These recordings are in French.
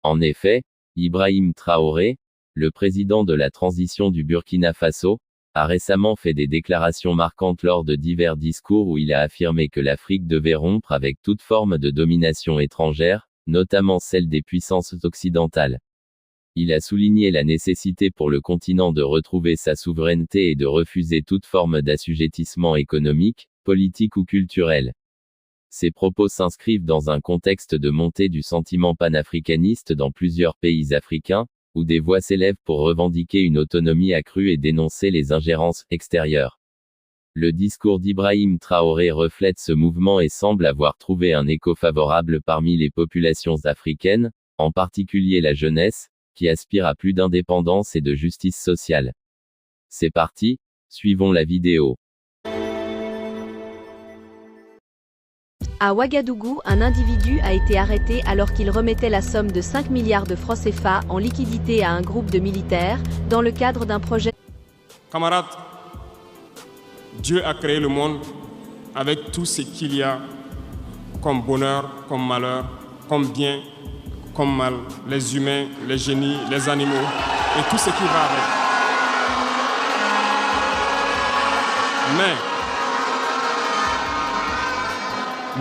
En effet, Ibrahim Traoré, le président de la transition du Burkina Faso, a récemment fait des déclarations marquantes lors de divers discours où il a affirmé que l'Afrique devait rompre avec toute forme de domination étrangère, notamment celle des puissances occidentales. Il a souligné la nécessité pour le continent de retrouver sa souveraineté et de refuser toute forme d'assujettissement économique, politique ou culturel. Ces propos s'inscrivent dans un contexte de montée du sentiment panafricaniste dans plusieurs pays africains, où des voix s'élèvent pour revendiquer une autonomie accrue et dénoncer les ingérences extérieures. Le discours d'Ibrahim Traoré reflète ce mouvement et semble avoir trouvé un écho favorable parmi les populations africaines, en particulier la jeunesse, qui aspire à plus d'indépendance et de justice sociale. C'est parti, suivons la vidéo. À Ouagadougou, un individu a été arrêté alors qu'il remettait la somme de 5 milliards de francs CFA en liquidité à un groupe de militaires, dans le cadre d'un projet. Camarades, Dieu a créé le monde avec tout ce qu'il y a comme bonheur, comme malheur, comme bien, comme mal, les humains, les génies, les animaux et tout ce qui va avec. Mais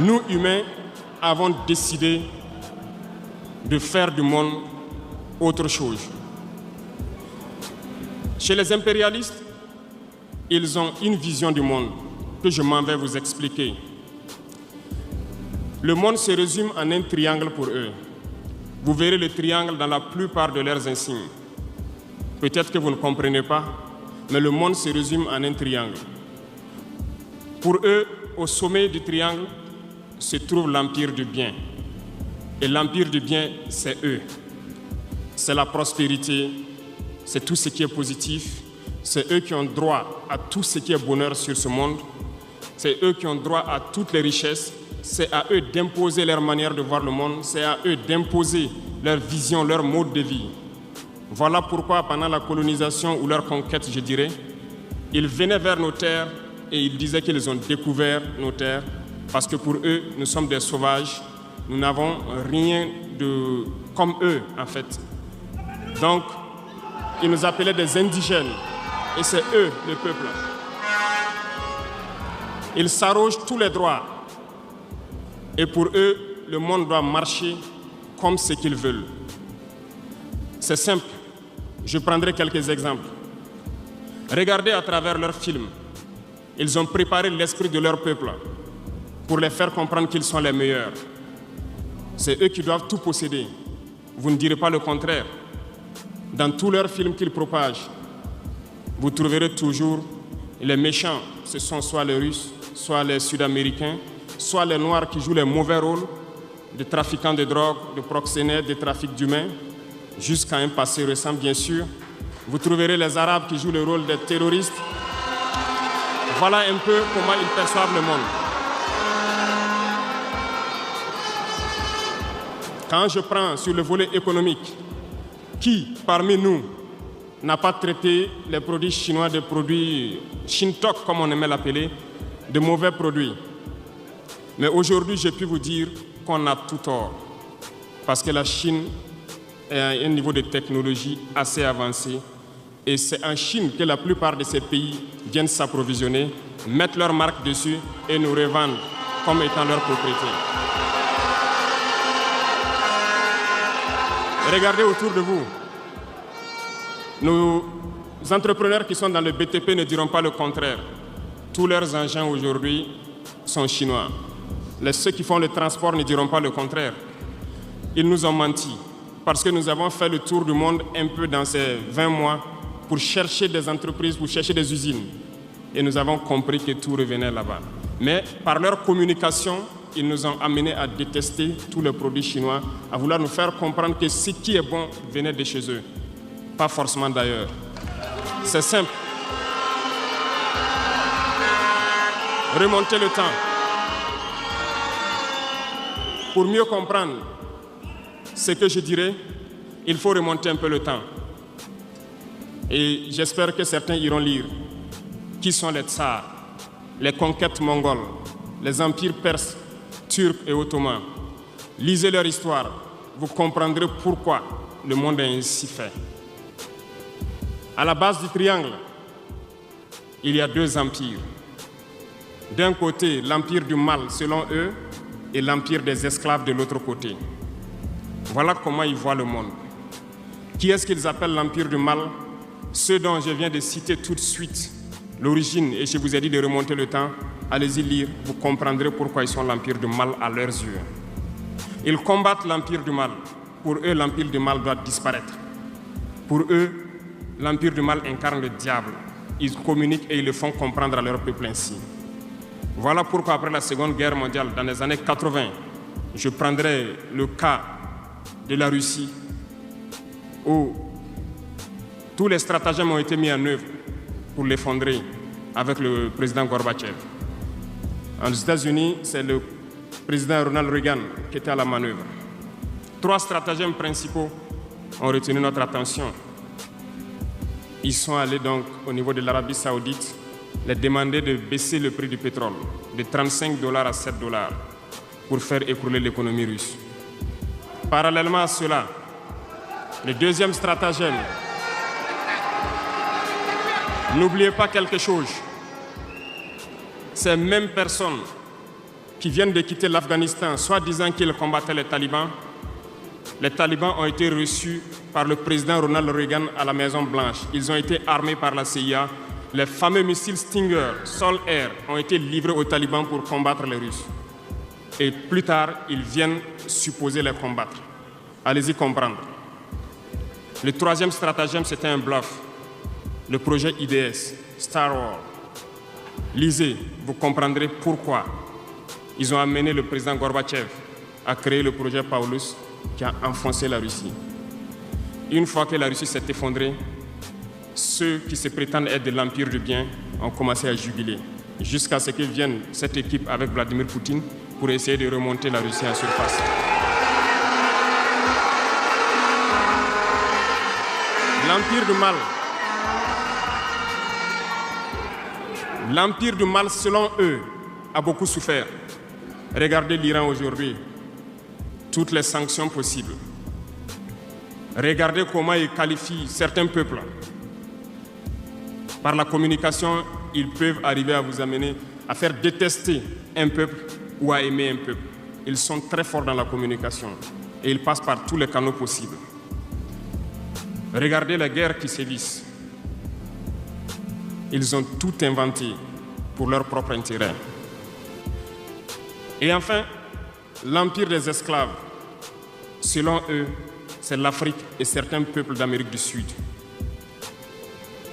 nous, humains, avons décidé de faire du monde autre chose. Chez les impérialistes, ils ont une vision du monde que je m'en vais vous expliquer. Le monde se résume en un triangle pour eux. Vous verrez le triangle dans la plupart de leurs insignes. Peut-être que vous ne comprenez pas, mais le monde se résume en un triangle. Pour eux, au sommet du triangle, se trouve l'empire du bien. Et l'empire du bien, c'est eux. C'est la prospérité, c'est tout ce qui est positif. C'est eux qui ont droit à tout ce qui est bonheur sur ce monde. C'est eux qui ont droit à toutes les richesses. C'est à eux d'imposer leur manière de voir le monde. C'est à eux d'imposer leur vision, leur mode de vie. Voilà pourquoi pendant la colonisation ou leur conquête, je dirais, ils venaient vers nos terres et ils disaient qu'ils ont découvert nos terres. Parce que pour eux, nous sommes des sauvages, nous n'avons rien de comme eux, en fait. Donc, ils nous appelaient des indigènes, et c'est eux, le peuple. Ils s'arrogent tous les droits, et pour eux, le monde doit marcher comme ce qu'ils veulent. C'est simple, je prendrai quelques exemples. Regardez à travers leurs films, ils ont préparé l'esprit de leur peuple pour les faire comprendre qu'ils sont les meilleurs. C'est eux qui doivent tout posséder. Vous ne direz pas le contraire. Dans tous leurs films qu'ils propagent, vous trouverez toujours les méchants. Ce sont soit les Russes, soit les Sud-Américains, soit les Noirs qui jouent les mauvais rôles de trafiquants de drogue, de proxénètes, de trafic d'humains, jusqu'à un passé récent, bien sûr. Vous trouverez les Arabes qui jouent le rôle des terroristes. Voilà un peu comment ils perçoivent le monde. Quand je prends sur le volet économique, qui parmi nous n'a pas traité les produits chinois de produits Shintok, comme on aimait l'appeler, de mauvais produits? Mais aujourd'hui, je peux vous dire qu'on a tout tort. Parce que la Chine est à un niveau de technologie assez avancé. Et c'est en Chine que la plupart de ces pays viennent s'approvisionner, mettent leur marque dessus et nous revendent comme étant leur propriété. Regardez autour de vous. Nos entrepreneurs qui sont dans le BTP ne diront pas le contraire. Tous leurs engins aujourd'hui sont chinois. Ceux qui font le transport ne diront pas le contraire. Ils nous ont menti parce que nous avons fait le tour du monde un peu dans ces 20 mois pour chercher des entreprises, pour chercher des usines. Et nous avons compris que tout revenait là-bas. Mais par leur communication, ils nous ont amenés à détester tous les produits chinois, à vouloir nous faire comprendre que ce qui est bon venait de chez eux, pas forcément d'ailleurs. C'est simple. Remonter le temps. Pour mieux comprendre ce que je dirais, il faut remonter un peu le temps. Et j'espère que certains iront lire. Qui sont les tsars, les conquêtes mongoles, les empires perses, turcs et ottomans? Lisez leur histoire. vous comprendrez pourquoi le monde est ainsi fait. À la base du triangle, il y a deux empires. D'un côté, l'empire du mal selon eux et l'empire des esclaves de l'autre côté. Voilà comment ils voient le monde. Qui est-ce qu'ils appellent l'empire du mal? Ceux dont je viens de citer tout de suite l'origine, et je vous ai dit de remonter le temps, allez-y lire, vous comprendrez pourquoi ils sont l'empire du mal à leurs yeux. Ils combattent l'empire du mal. Pour eux, l'empire du mal doit disparaître. Pour eux, l'empire du mal incarne le diable. Ils communiquent et ils le font comprendre à leur peuple ainsi. Voilà pourquoi après la Seconde Guerre mondiale, dans les années 80, je prendrai le cas de la Russie, où tous les stratagèmes ont été mis en œuvre pour l'effondrer avec le président Gorbatchev. Aux États-Unis, c'est le président Ronald Reagan qui était à la manœuvre. 3 stratagèmes principaux ont retenu notre attention. Ils sont allés donc au niveau de l'Arabie Saoudite les demander de baisser le prix du pétrole de 35 $ à 7 $ pour faire écrouler l'économie russe. Parallèlement à cela, le deuxième stratagème, n'oubliez pas quelque chose, ces mêmes personnes qui viennent de quitter l'Afghanistan, soi-disant qu'ils combattaient les talibans ont été reçus par le président Ronald Reagan à la Maison-Blanche. Ils ont été armés par la CIA. Les fameux missiles Stinger, Sol-Air, ont été livrés aux talibans pour combattre les Russes. Et plus tard, ils viennent supposer les combattre. Allez-y comprendre. Le troisième stratagème, c'était un bluff. Le projet IDS, Star Wars. Lisez, vous comprendrez pourquoi ils ont amené le président Gorbatchev à créer le projet Paulus qui a enfoncé la Russie. Une fois que la Russie s'est effondrée, ceux qui se prétendent être de l'empire du bien ont commencé à jubiler, jusqu'à ce que vienne cette équipe avec Vladimir Poutine pour essayer de remonter la Russie en surface. L'empire du mal. L'empire du mal, selon eux, a beaucoup souffert. Regardez l'Iran aujourd'hui, toutes les sanctions possibles. Regardez comment ils qualifient certains peuples. Par la communication, ils peuvent arriver à vous amener à faire détester un peuple ou à aimer un peuple. Ils sont très forts dans la communication et ils passent par tous les canaux possibles. Regardez les guerres qui sévissent. Ils ont tout inventé pour leur propre intérêt. Et enfin, l'empire des esclaves, selon eux, c'est l'Afrique et certains peuples d'Amérique du Sud.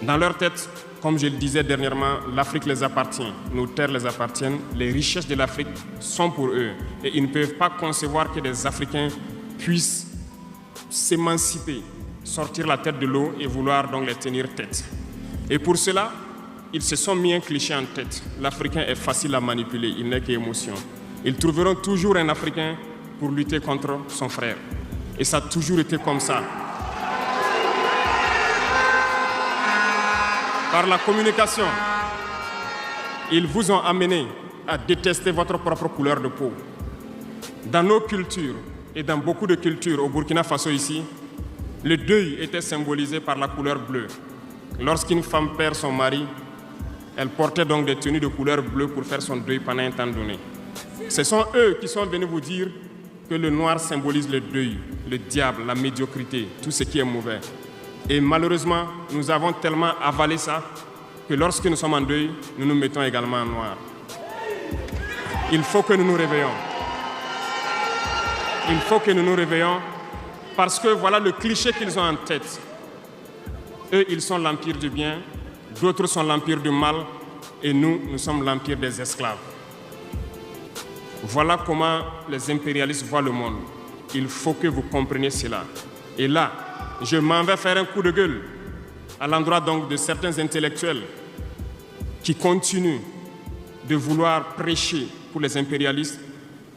Dans leur tête, comme je le disais dernièrement, l'Afrique les appartient, nos terres les appartiennent, les richesses de l'Afrique sont pour eux. Et ils ne peuvent pas concevoir que des Africains puissent s'émanciper, sortir la tête de l'eau et vouloir donc les tenir tête. Et pour cela, ils se sont mis un cliché en tête. L'Africain est facile à manipuler, il n'est qu'émotion. Ils trouveront toujours un Africain pour lutter contre son frère. Et ça a toujours été comme ça. Par la communication, ils vous ont amené à détester votre propre couleur de peau. Dans nos cultures et dans beaucoup de cultures au Burkina Faso ici, le deuil était symbolisé par la couleur bleue. Lorsqu'une femme perd son mari, elle portait donc des tenues de couleur bleue pour faire son deuil pendant un temps donné. Ce sont eux qui sont venus vous dire que le noir symbolise le deuil, le diable, la médiocrité, tout ce qui est mauvais. Et malheureusement, nous avons tellement avalé ça que lorsque nous sommes en deuil, nous nous mettons également en noir. Il faut que nous nous réveillons. Il faut que nous nous réveillons parce que voilà le cliché qu'ils ont en tête. Eux, ils sont l'empire du bien, d'autres sont l'empire du mal et nous, nous sommes l'empire des esclaves. Voilà comment les impérialistes voient le monde. Il faut que vous compreniez cela. Et là, je m'en vais faire un coup de gueule à l'endroit donc de certains intellectuels qui continuent de vouloir prêcher pour les impérialistes.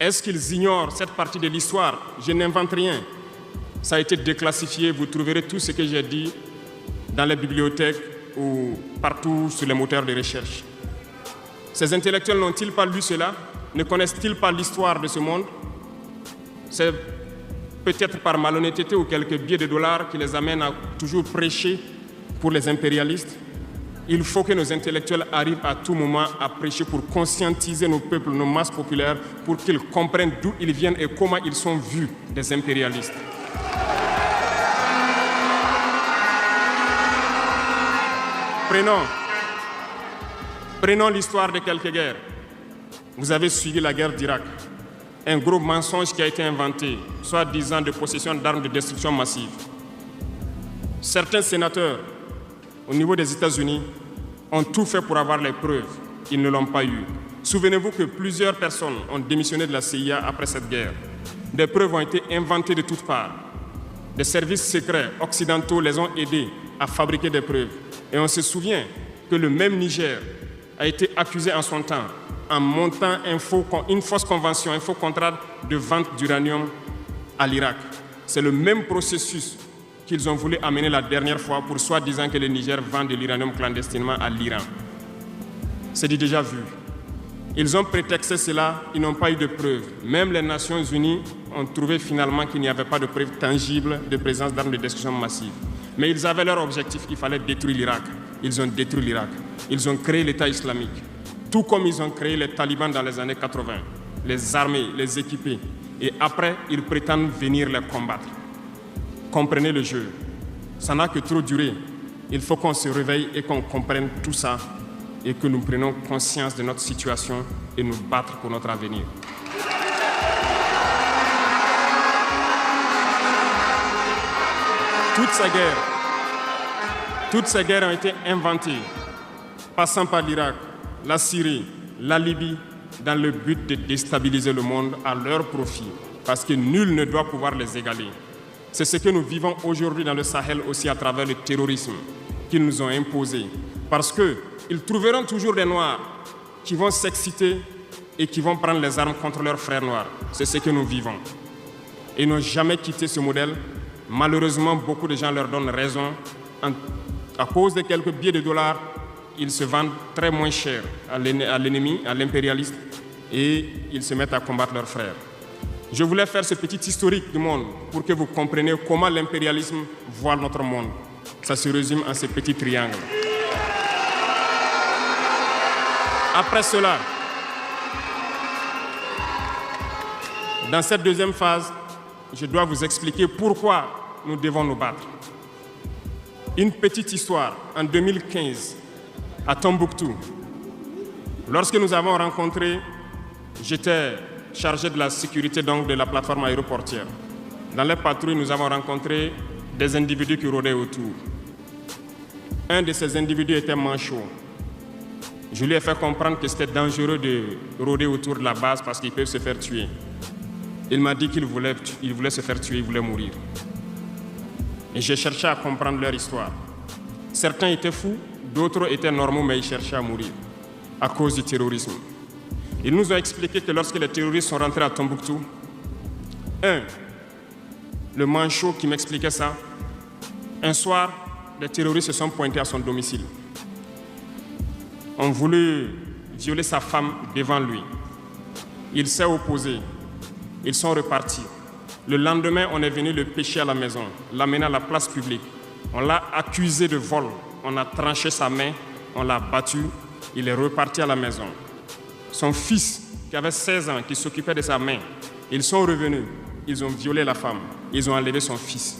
Est-ce qu'ils ignorent cette partie de l'histoire? Je n'invente rien. Ça a été déclassifié. Vous trouverez tout ce que j'ai dit dans les bibliothèques ou partout sur les moteurs de recherche. Ces intellectuels n'ont-ils pas lu cela? Ne connaissent-ils pas l'histoire de ce monde? Ces peut-être par malhonnêteté ou quelques billets de dollars qui les amènent à toujours prêcher pour les impérialistes. Il faut que nos intellectuels arrivent à tout moment à prêcher pour conscientiser nos peuples, nos masses populaires, pour qu'ils comprennent d'où ils viennent et comment ils sont vus des impérialistes. Prenons l'histoire de quelques guerres. Vous avez suivi la guerre d'Irak. Un gros mensonge qui a été inventé, soi-disant de possession d'armes de destruction massive. Certains sénateurs, au niveau des États-Unis, ont tout fait pour avoir les preuves. Ils ne l'ont pas eu. Souvenez-vous que plusieurs personnes ont démissionné de la CIA après cette guerre. Des preuves ont été inventées de toutes parts. Des services secrets occidentaux les ont aidés à fabriquer des preuves. Et on se souvient que le même Niger a été accusé en son temps en montant une fausse convention, un faux contrat de vente d'uranium à l'Irak. C'est le même processus qu'ils ont voulu amener la dernière fois pour soi-disant que le Niger vend de l'uranium clandestinement à l'Iran. C'est du déjà vu. Ils ont prétexté cela, ils n'ont pas eu de preuves. Même les Nations Unies ont trouvé finalement qu'il n'y avait pas de preuves tangibles de présence d'armes de destruction massive. Mais ils avaient leur objectif, il fallait détruire l'Irak. Ils ont détruit l'Irak. Ils ont créé l'État islamique. Tout comme ils ont créé les talibans dans les années 80, les armées, les équiper. Et après, ils prétendent venir les combattre. Comprenez le jeu. Ça n'a que trop duré. Il faut qu'on se réveille et qu'on comprenne tout ça et que nous prenions conscience de notre situation et nous battre pour notre avenir. Toutes ces guerres ont été inventées, passant par l'Irak, la Syrie, la Libye, dans le but de déstabiliser le monde à leur profit, parce que nul ne doit pouvoir les égaler. C'est ce que nous vivons aujourd'hui dans le Sahel aussi à travers le terrorisme qu'ils nous ont imposé. Parce qu'ils trouveront toujours des Noirs qui vont s'exciter et qui vont prendre les armes contre leurs frères noirs. C'est ce que nous vivons. Et ils n'ont jamais quitté ce modèle. Malheureusement, beaucoup de gens leur donnent raison. À cause de quelques billets de dollars, ils se vendent très moins cher à l'ennemi, à l'impérialiste, et ils se mettent à combattre leurs frères. Je voulais faire ce petit historique du monde pour que vous compreniez comment l'impérialisme voit notre monde. Ça se résume en ces petits triangles. Après cela, dans cette deuxième phase, je dois vous expliquer pourquoi nous devons nous battre. Une petite histoire. En 2015, à Tombouctou, lorsque nous avons rencontré, j'étais chargé de la sécurité donc, de la plateforme aéroportière. Dans les patrouilles, nous avons rencontré des individus qui rôdaient autour. Un de ces individus était manchot. Je lui ai fait comprendre que c'était dangereux de rôder autour de la base parce qu'ils peuvent se faire tuer. Il m'a dit qu'il voulait se faire tuer, il voulait mourir. Et j'ai cherché à comprendre leur histoire. Certains étaient fous, d'autres étaient normaux, mais ils cherchaient à mourir à cause du terrorisme. Ils nous ont expliqué que lorsque les terroristes sont rentrés à Tombouctou, le manchot qui m'expliquait ça, un soir, les terroristes se sont pointés à son domicile. Ont voulu violer sa femme devant lui. Il s'est opposé. Ils sont repartis. Le lendemain, on est venu le pêcher à la maison, l'amener à la place publique. On l'a accusé de vol. On a tranché sa main, on l'a battu. Il est reparti à la maison. Son fils, qui avait 16 ans, qui s'occupait de sa main, ils sont revenus. Ils ont violé la femme. Ils ont enlevé son fils.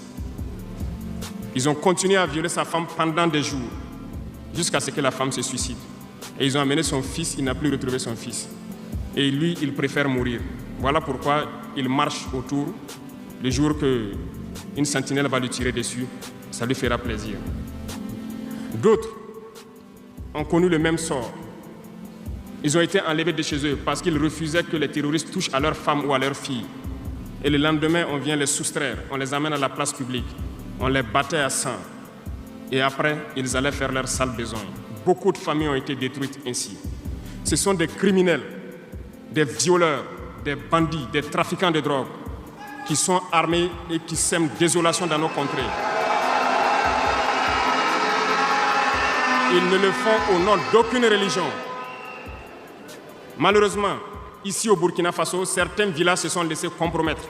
Ils ont continué à violer sa femme pendant des jours, jusqu'à ce que la femme se suicide. Et ils ont amené son fils, il n'a plus retrouvé son fils. Et lui, il préfère mourir. Voilà pourquoi il marche autour. Le jour qu'une sentinelle va lui tirer dessus, ça lui fera plaisir. D'autres ont connu le même sort. Ils ont été enlevés de chez eux parce qu'ils refusaient que les terroristes touchent à leurs femmes ou à leurs filles. Et le lendemain, on vient les soustraire, on les amène à la place publique, on les battait à sang. Et après, ils allaient faire leur sale besoin. Beaucoup de familles ont été détruites ainsi. Ce sont des criminels, des violeurs, des bandits, des trafiquants de drogue qui sont armés et qui sèment désolation dans nos contrées. Ils ne le font au nom d'aucune religion. Malheureusement, ici au Burkina Faso, certains villages se sont laissés compromettre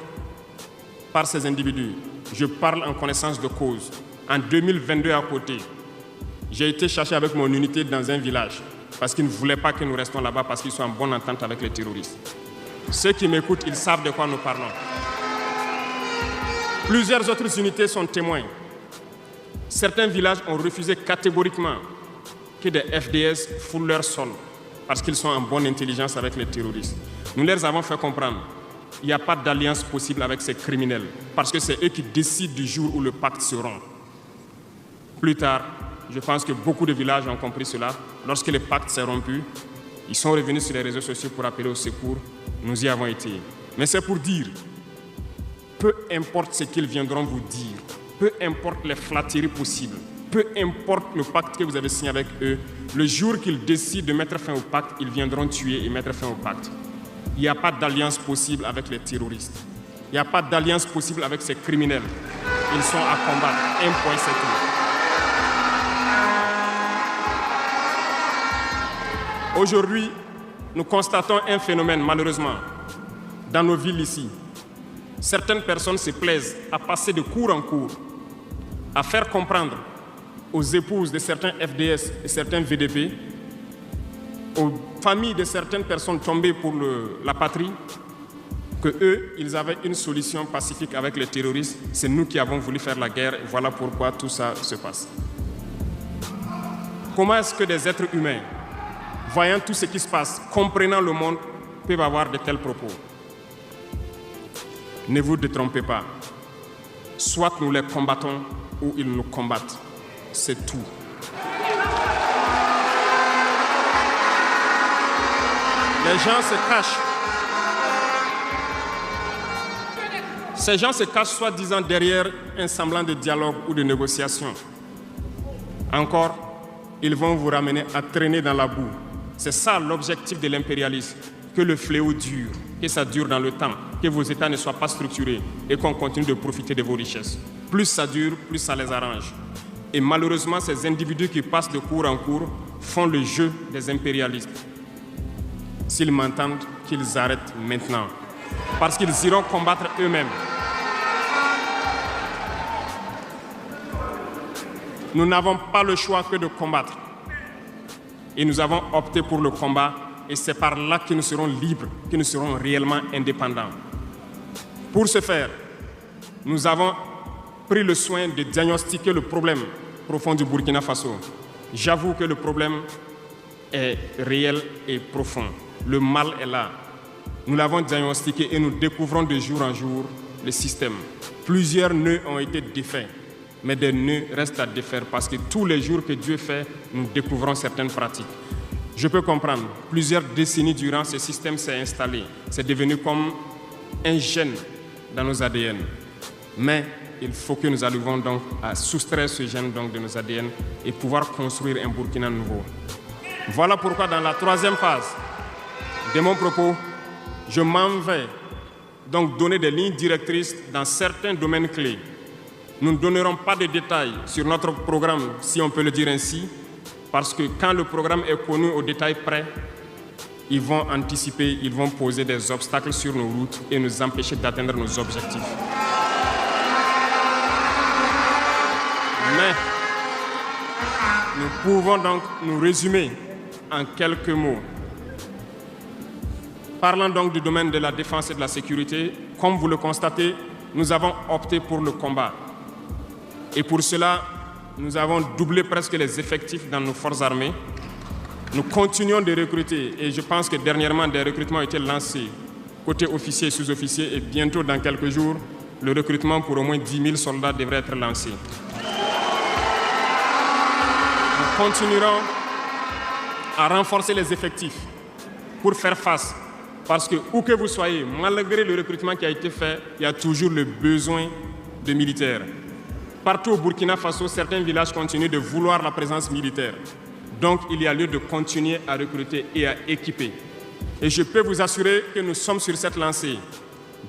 par ces individus. Je parle en connaissance de cause. En 2022 à côté, j'ai été chercher avec mon unité dans un village parce qu'ils ne voulaient pas que nous restions là-bas parce qu'ils sont en bonne entente avec les terroristes. Ceux qui m'écoutent, ils savent de quoi nous parlons. Plusieurs autres unités sont témoins. Certains villages ont refusé catégoriquement que des FDS foulent leur sol parce qu'ils sont en bonne intelligence avec les terroristes. Nous leur avons fait comprendre qu'il n'y a pas d'alliance possible avec ces criminels parce que c'est eux qui décident du jour où le pacte se rompt. Plus tard, je pense que beaucoup de villages ont compris cela. Lorsque le pacte s'est rompu, ils sont revenus sur les réseaux sociaux pour appeler au secours. Nous y avons été. Mais c'est pour dire, peu importe ce qu'ils viendront vous dire, peu importe les flatteries possibles, peu importe le pacte que vous avez signé avec eux, le jour qu'ils décident de mettre fin au pacte, ils viendront tuer et mettre fin au pacte. Il n'y a pas d'alliance possible avec les terroristes. Il n'y a pas d'alliance possible avec ces criminels. Ils sont à combattre. Un point, c'est tout. Aujourd'hui, nous constatons un phénomène, malheureusement, dans nos villes ici. Certaines personnes se plaisent à passer de cour en cour, à faire comprendre aux épouses de certains FDS et certains VDP, aux familles de certaines personnes tombées pour la patrie, que eux, ils avaient une solution pacifique avec les terroristes. C'est nous qui avons voulu faire la guerre et voilà pourquoi tout ça se passe. Comment est-ce que des êtres humains, voyant tout ce qui se passe, comprenant le monde, peuvent avoir de tels propos? Ne vous détrompez pas. Soit nous les combattons ou ils nous combattent. C'est tout. Les gens se cachent. Ces gens se cachent soi-disant derrière un semblant de dialogue ou de négociation. Encore, ils vont vous ramener à traîner dans la boue. C'est ça l'objectif de l'impérialisme, que le fléau dure, que ça dure dans le temps, que vos États ne soient pas structurés et qu'on continue de profiter de vos richesses. Plus ça dure, plus ça les arrange. Et malheureusement, ces individus qui passent de cour en cour font le jeu des impérialistes. S'ils m'entendent, qu'ils arrêtent maintenant, parce qu'ils iront combattre eux-mêmes. Nous n'avons pas le choix que de combattre. Et nous avons opté pour le combat, et c'est par là que nous serons libres, que nous serons réellement indépendants. Pour ce faire, nous avons pris le soin de diagnostiquer le problème profond du Burkina Faso. J'avoue que le problème est réel et profond. Le mal est là. Nous l'avons diagnostiqué et nous découvrons de jour en jour le système. Plusieurs nœuds ont été défaits, mais des nœuds restent à défaire parce que tous les jours que Dieu fait, nous découvrons certaines pratiques. Je peux comprendre, plusieurs décennies durant, ce système s'est installé. C'est devenu comme un gène dans nos ADN. Mais il faut que nous arrivions donc à soustraire ce gène donc de nos ADN et pouvoir construire un Burkina nouveau. Voilà pourquoi dans la troisième phase de mon propos, je m'en vais donc donner des lignes directrices dans certains domaines clés. Nous ne donnerons pas de détails sur notre programme, si on peut le dire ainsi, parce que quand le programme est connu au détail près, ils vont anticiper, ils vont poser des obstacles sur nos routes et nous empêcher d'atteindre nos objectifs. Mais nous pouvons donc nous résumer en quelques mots. Parlant donc du domaine de la défense et de la sécurité, comme vous le constatez, nous avons opté pour le combat. Et pour cela, nous avons doublé presque les effectifs dans nos forces armées. Nous continuons de recruter et je pense que dernièrement, des recrutements ont été lancés côté officiers et sous-officiers et bientôt, dans quelques jours, le recrutement pour au moins 10 000 soldats devrait être lancé. Nous continuerons à renforcer les effectifs pour faire face. Parce que, où que vous soyez, malgré le recrutement qui a été fait, il y a toujours le besoin de militaires. Partout au Burkina Faso, certains villages continuent de vouloir la présence militaire. Donc, il y a lieu de continuer à recruter et à équiper. Et je peux vous assurer que nous sommes sur cette lancée.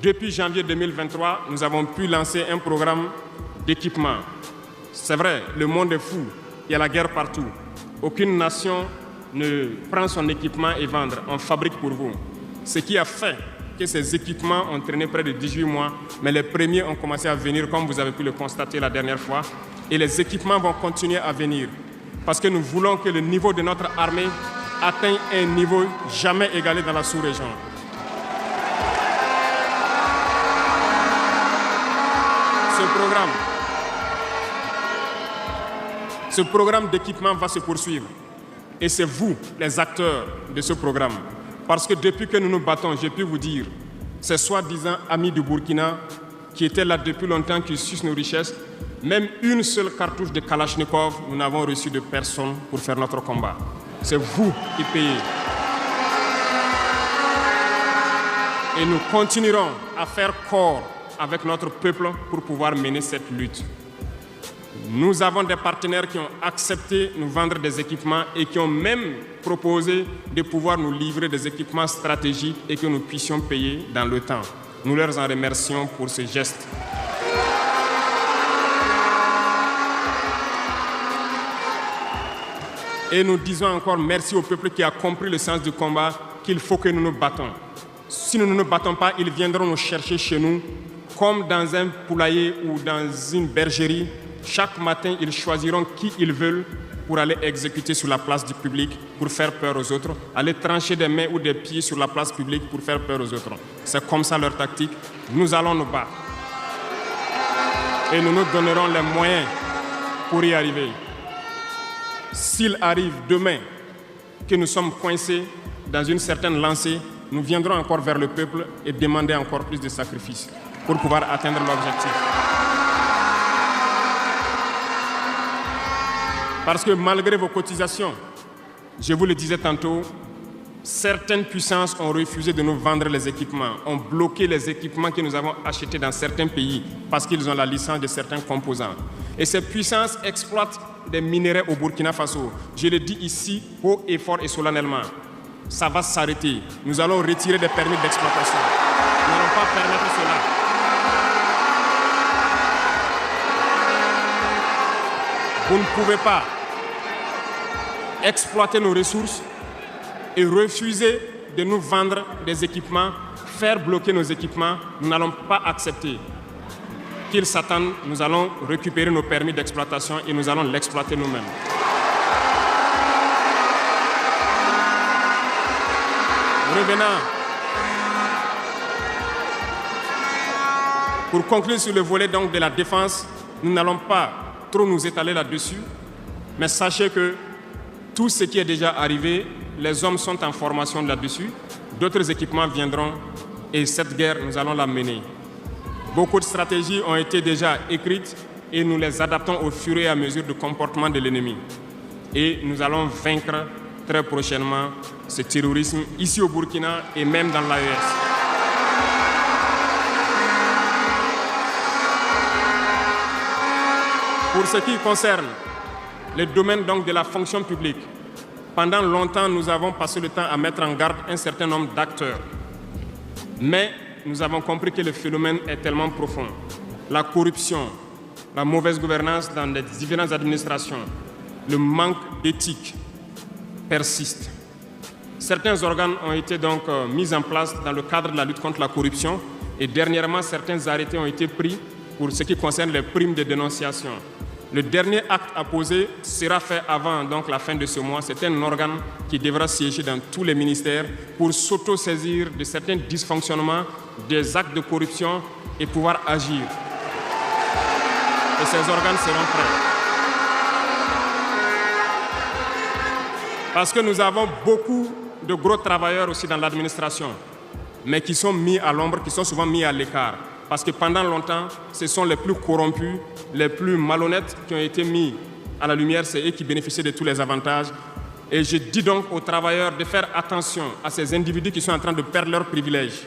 Depuis janvier 2023, nous avons pu lancer un programme d'équipement. C'est vrai, le monde est fou, il y a la guerre partout. Aucune nation ne prend son équipement et vendre, on fabrique pour vous. Ce qui a fait que ces équipements ont traîné près de 18 mois, mais les premiers ont commencé à venir, comme vous avez pu le constater la dernière fois, et les équipements vont continuer à venir, parce que nous voulons que le niveau de notre armée atteigne un niveau jamais égalé dans la sous-région. Ce programme d'équipement va se poursuivre. Et c'est vous, les acteurs de ce programme. Parce que depuis que nous nous battons, j'ai pu vous dire, ces soi-disant amis du Burkina, qui étaient là depuis longtemps, qui sucent nos richesses, même une seule cartouche de Kalachnikov, nous n'avons reçu de personne pour faire notre combat. C'est vous qui payez. Et nous continuerons à faire corps avec notre peuple pour pouvoir mener cette lutte. Nous avons des partenaires qui ont accepté de nous vendre des équipements et qui ont même proposé de pouvoir nous livrer des équipements stratégiques et que nous puissions payer dans le temps. Nous leur en remercions pour ce geste. Et nous disons encore merci au peuple qui a compris le sens du combat, qu'il faut que nous nous battons. Si nous ne nous battons pas, ils viendront nous chercher chez nous, comme dans un poulailler ou dans une bergerie. Chaque matin, ils choisiront qui ils veulent pour aller exécuter sur la place du public, pour faire peur aux autres, aller trancher des mains ou des pieds sur la place publique pour faire peur aux autres. C'est comme ça leur tactique. Nous allons nous battre. Et nous nous donnerons les moyens pour y arriver. S'il arrive demain que nous sommes coincés dans une certaine lancée, nous viendrons encore vers le peuple et demander encore plus de sacrifices pour pouvoir atteindre l'objectif. Parce que malgré vos cotisations, je vous le disais tantôt, certaines puissances ont refusé de nous vendre les équipements, ont bloqué les équipements que nous avons achetés dans certains pays parce qu'ils ont la licence de certains composants. Et ces puissances exploitent des minerais au Burkina Faso. Je le dis ici, haut et fort et solennellement. Ça va s'arrêter. Nous allons retirer des permis d'exploitation. Nous n'allons pas permettre cela. Vous ne pouvez pas exploiter nos ressources et refuser de nous vendre des équipements, faire bloquer nos équipements. Nous n'allons pas accepter qu'ils s'attendent. Nous allons récupérer nos permis d'exploitation et nous allons l'exploiter nous-mêmes. Revenant. Pour conclure sur le volet donc, de la défense, nous n'allons pas trop nous étaler là-dessus, mais sachez que tout ce qui est déjà arrivé, les hommes sont en formation là-dessus, d'autres équipements viendront et cette guerre, nous allons la mener. Beaucoup de stratégies ont été déjà écrites et nous les adaptons au fur et à mesure du comportement de l'ennemi. Et nous allons vaincre très prochainement ce terrorisme ici au Burkina et même dans l'AES. Pour ce qui concerne le domaine donc de la fonction publique, pendant longtemps, nous avons passé le temps à mettre en garde un certain nombre d'acteurs. Mais nous avons compris que le phénomène est tellement profond. La corruption, la mauvaise gouvernance dans les différentes administrations, le manque d'éthique persiste. Certains organes ont été donc mis en place dans le cadre de la lutte contre la corruption et dernièrement, certains arrêtés ont été pris pour ce qui concerne les primes de dénonciation. Le dernier acte à poser sera fait avant donc, la fin de ce mois. C'est un organe qui devra siéger dans tous les ministères pour s'auto-saisir de certains dysfonctionnements, des actes de corruption et pouvoir agir. Et ces organes seront prêts. Parce que nous avons beaucoup de gros travailleurs aussi dans l'administration, mais qui sont mis à l'ombre, qui sont souvent mis à l'écart. Parce que pendant longtemps, ce sont les plus corrompus, les plus malhonnêtes qui ont été mis à la lumière, c'est eux qui bénéficient de tous les avantages. Et je dis donc aux travailleurs de faire attention à ces individus qui sont en train de perdre leurs privilèges,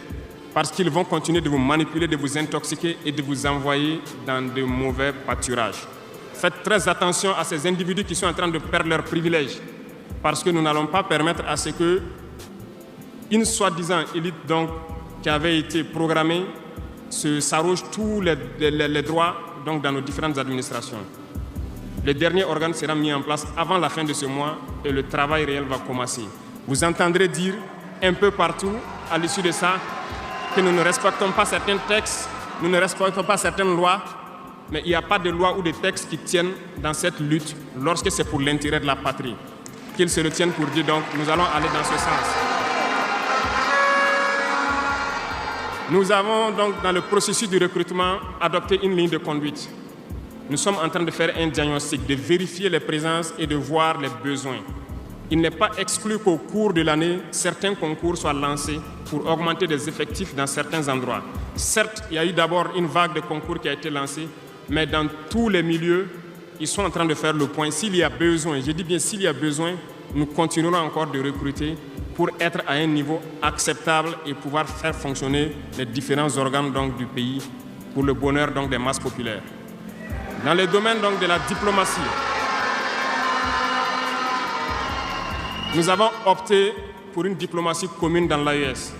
parce qu'ils vont continuer de vous manipuler, de vous intoxiquer et de vous envoyer dans de mauvais pâturages. Faites très attention à ces individus qui sont en train de perdre leurs privilèges, parce que nous n'allons pas permettre à ce que une soi-disant élite donc, qui avait été programmée s'arroge tous les droits donc, dans nos différentes administrations. Le dernier organe sera mis en place avant la fin de ce mois et le travail réel va commencer. Vous entendrez dire un peu partout, à l'issue de ça, que nous ne respectons pas certains textes, nous ne respectons pas certaines lois, mais il n'y a pas de loi ou de textes qui tiennent dans cette lutte lorsque c'est pour l'intérêt de la patrie. Qu'ils se retiennent pour dire donc, nous allons aller dans ce sens. Nous avons donc dans le processus de recrutement adopté une ligne de conduite. Nous sommes en train de faire un diagnostic, de vérifier les présences et de voir les besoins. Il n'est pas exclu qu'au cours de l'année, certains concours soient lancés pour augmenter des effectifs dans certains endroits. Certes, il y a eu d'abord une vague de concours qui a été lancée, mais dans tous les milieux, ils sont en train de faire le point. S'il y a besoin, je dis bien s'il y a besoin, nous continuerons encore de recruter pour être à un niveau acceptable et pouvoir faire fonctionner les différents organes donc, du pays pour le bonheur donc, des masses populaires. Dans le domaine donc, de la diplomatie, nous avons opté pour une diplomatie commune dans l'AES.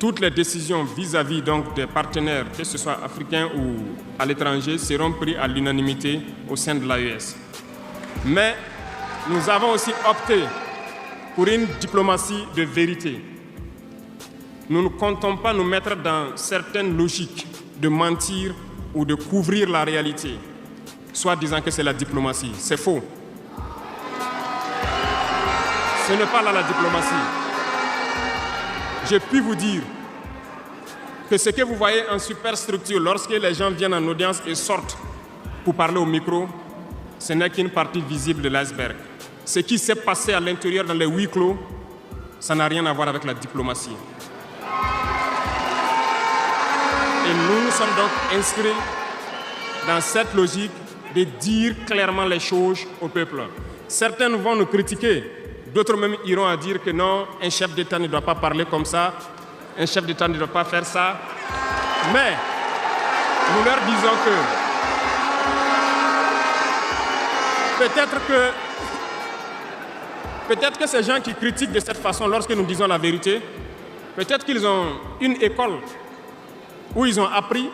Toutes les décisions vis-à-vis donc, des partenaires, que ce soit africains ou à l'étranger, seront prises à l'unanimité au sein de l'AES. Mais nous avons aussi opté pour une diplomatie de vérité. Nous ne comptons pas nous mettre dans certaines logiques de mentir ou de couvrir la réalité, soit disant que c'est la diplomatie. C'est faux. Ce n'est pas là la diplomatie. Je puis vous dire que ce que vous voyez en superstructure, lorsque les gens viennent en audience et sortent pour parler au micro, ce n'est qu'une partie visible de l'iceberg. Ce qui s'est passé à l'intérieur dans les huis clos, ça n'a rien à voir avec la diplomatie. Et nous nous sommes donc inscrits dans cette logique de dire clairement les choses au peuple. Certains vont nous critiquer, d'autres même iront à dire que non, un chef d'État ne doit pas parler comme ça, un chef d'État ne doit pas faire ça. Mais nous leur disons que peut-être que ces gens qui critiquent de cette façon, lorsque nous disons la vérité, peut-être qu'ils ont une école où ils ont appris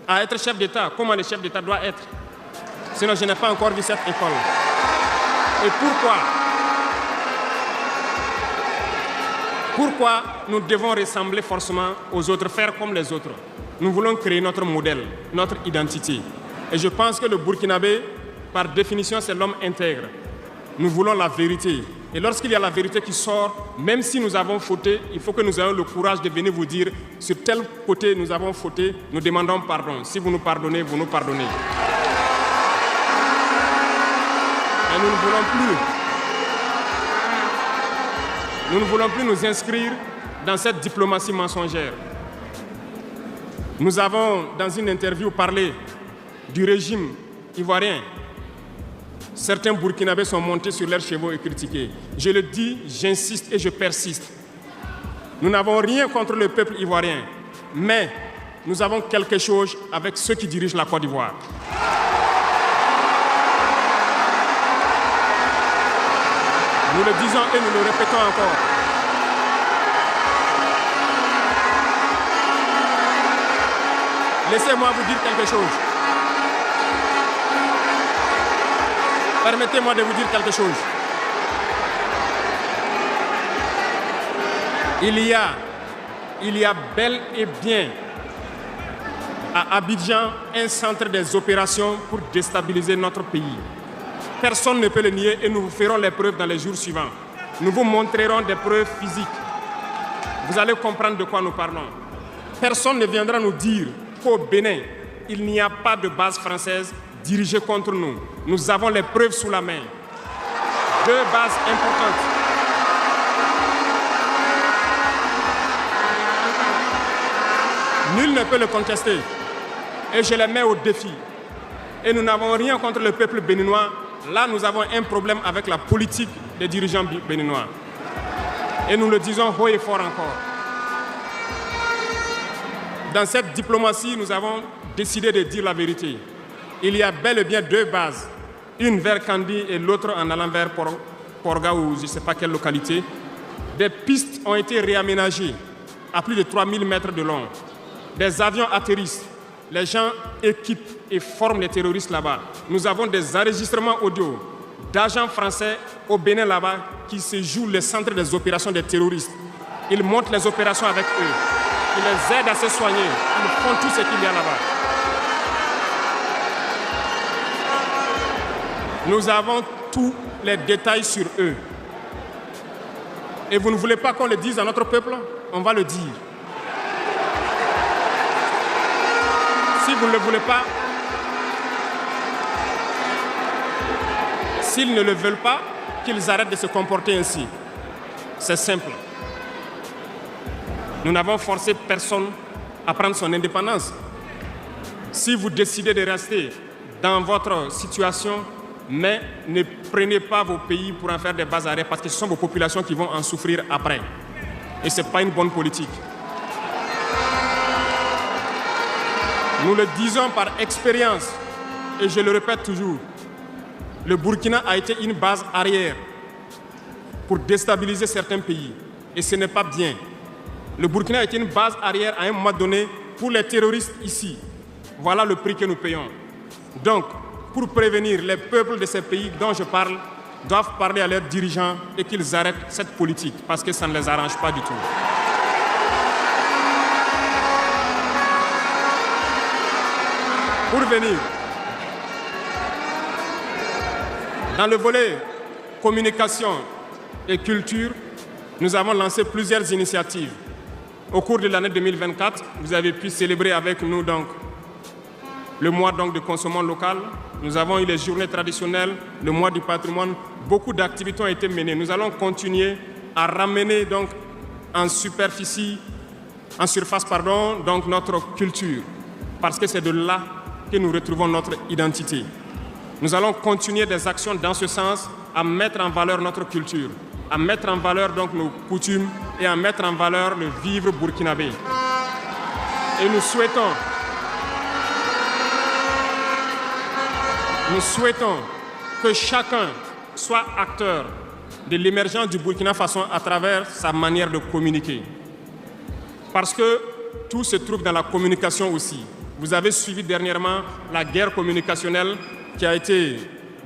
à être chef d'État, comment le chef d'État doit être. Sinon, je n'ai pas encore vu cette école. Et pourquoi nous devons ressembler forcément aux autres, faire comme les autres? Nous voulons créer notre modèle, notre identité. Et je pense que le Burkinabé, par définition, c'est l'homme intègre. Nous voulons la vérité. Et lorsqu'il y a la vérité qui sort, même si nous avons fauté, il faut que nous ayons le courage de venir vous dire sur tel côté nous avons fauté, nous demandons pardon. Si vous nous pardonnez, vous nous pardonnez. Et nous ne voulons plus nous inscrire dans cette diplomatie mensongère. Nous avons, dans une interview, parlé du régime ivoirien. Certains Burkinabés sont montés sur leurs chevaux et critiqués. Je le dis, j'insiste et je persiste. Nous n'avons rien contre le peuple ivoirien, mais nous avons quelque chose avec ceux qui dirigent la Côte d'Ivoire. Nous le disons et nous le répétons encore. Laissez-moi vous dire quelque chose. Permettez-moi de vous dire quelque chose. Il y a bel et bien à Abidjan un centre des opérations pour déstabiliser notre pays. Personne ne peut le nier et nous vous ferons les preuves dans les jours suivants. Nous vous montrerons des preuves physiques. Vous allez comprendre de quoi nous parlons. Personne ne viendra nous dire qu'au Bénin, il n'y a pas de base française dirigée contre nous. Nous avons les preuves sous la main. 2 bases importantes. Nul ne peut le contester. Et je les mets au défi. Et nous n'avons rien contre le peuple béninois. Là, nous avons un problème avec la politique des dirigeants béninois. Et nous le disons haut et fort encore. Dans cette diplomatie, nous avons décidé de dire la vérité. Il y a bel et bien 2 bases, une vers Kandi et l'autre en allant vers Porga ou je ne sais pas quelle localité. Des pistes ont été réaménagées à plus de 3000 mètres de long. Des avions atterrissent. Les gens équipent et forment les terroristes là-bas. Nous avons des enregistrements audio d'agents français au Bénin là-bas qui se jouent les centres des opérations des terroristes. Ils montent les opérations avec eux. qui les aident à se soigner. Ils font tout ce qu'il y a là-bas. Nous avons tous les détails sur eux. Et vous ne voulez pas qu'on le dise à notre peuple? On va le dire. Si vous ne le voulez pas, s'ils ne le veulent pas, qu'ils arrêtent de se comporter ainsi. C'est simple. Nous n'avons forcé personne à prendre son indépendance. Si vous décidez de rester dans votre situation, mais ne prenez pas vos pays pour en faire des bas arrêts parce que ce sont vos populations qui vont en souffrir après. Et ce n'est pas une bonne politique. Nous le disons par expérience, et je le répète toujours, le Burkina a été une base arrière pour déstabiliser certains pays. Et ce n'est pas bien. Le Burkina a été une base arrière à un moment donné pour les terroristes ici. Voilà le prix que nous payons. Donc, pour prévenir les peuples de ces pays dont je parle, doivent parler à leurs dirigeants et qu'ils arrêtent cette politique parce que ça ne les arrange pas du tout. Pour venir, dans le volet communication et culture, nous avons lancé plusieurs initiatives. Au cours de l'année 2024, vous avez pu célébrer avec nous donc le mois donc de consommation locale. Nous avons eu les journées traditionnelles, le mois du patrimoine. Beaucoup d'activités ont été menées. Nous allons continuer à ramener donc en surface donc notre culture, parce que c'est de là que nous retrouvons notre identité. Nous allons continuer des actions dans ce sens, à mettre en valeur notre culture, à mettre en valeur donc nos coutumes et à mettre en valeur le vivre burkinabé. Et nous souhaitons que chacun soit acteur de l'émergence du Burkina Faso à travers sa manière de communiquer. Parce que tout se trouve dans la communication aussi. Vous avez suivi dernièrement la guerre communicationnelle qui a été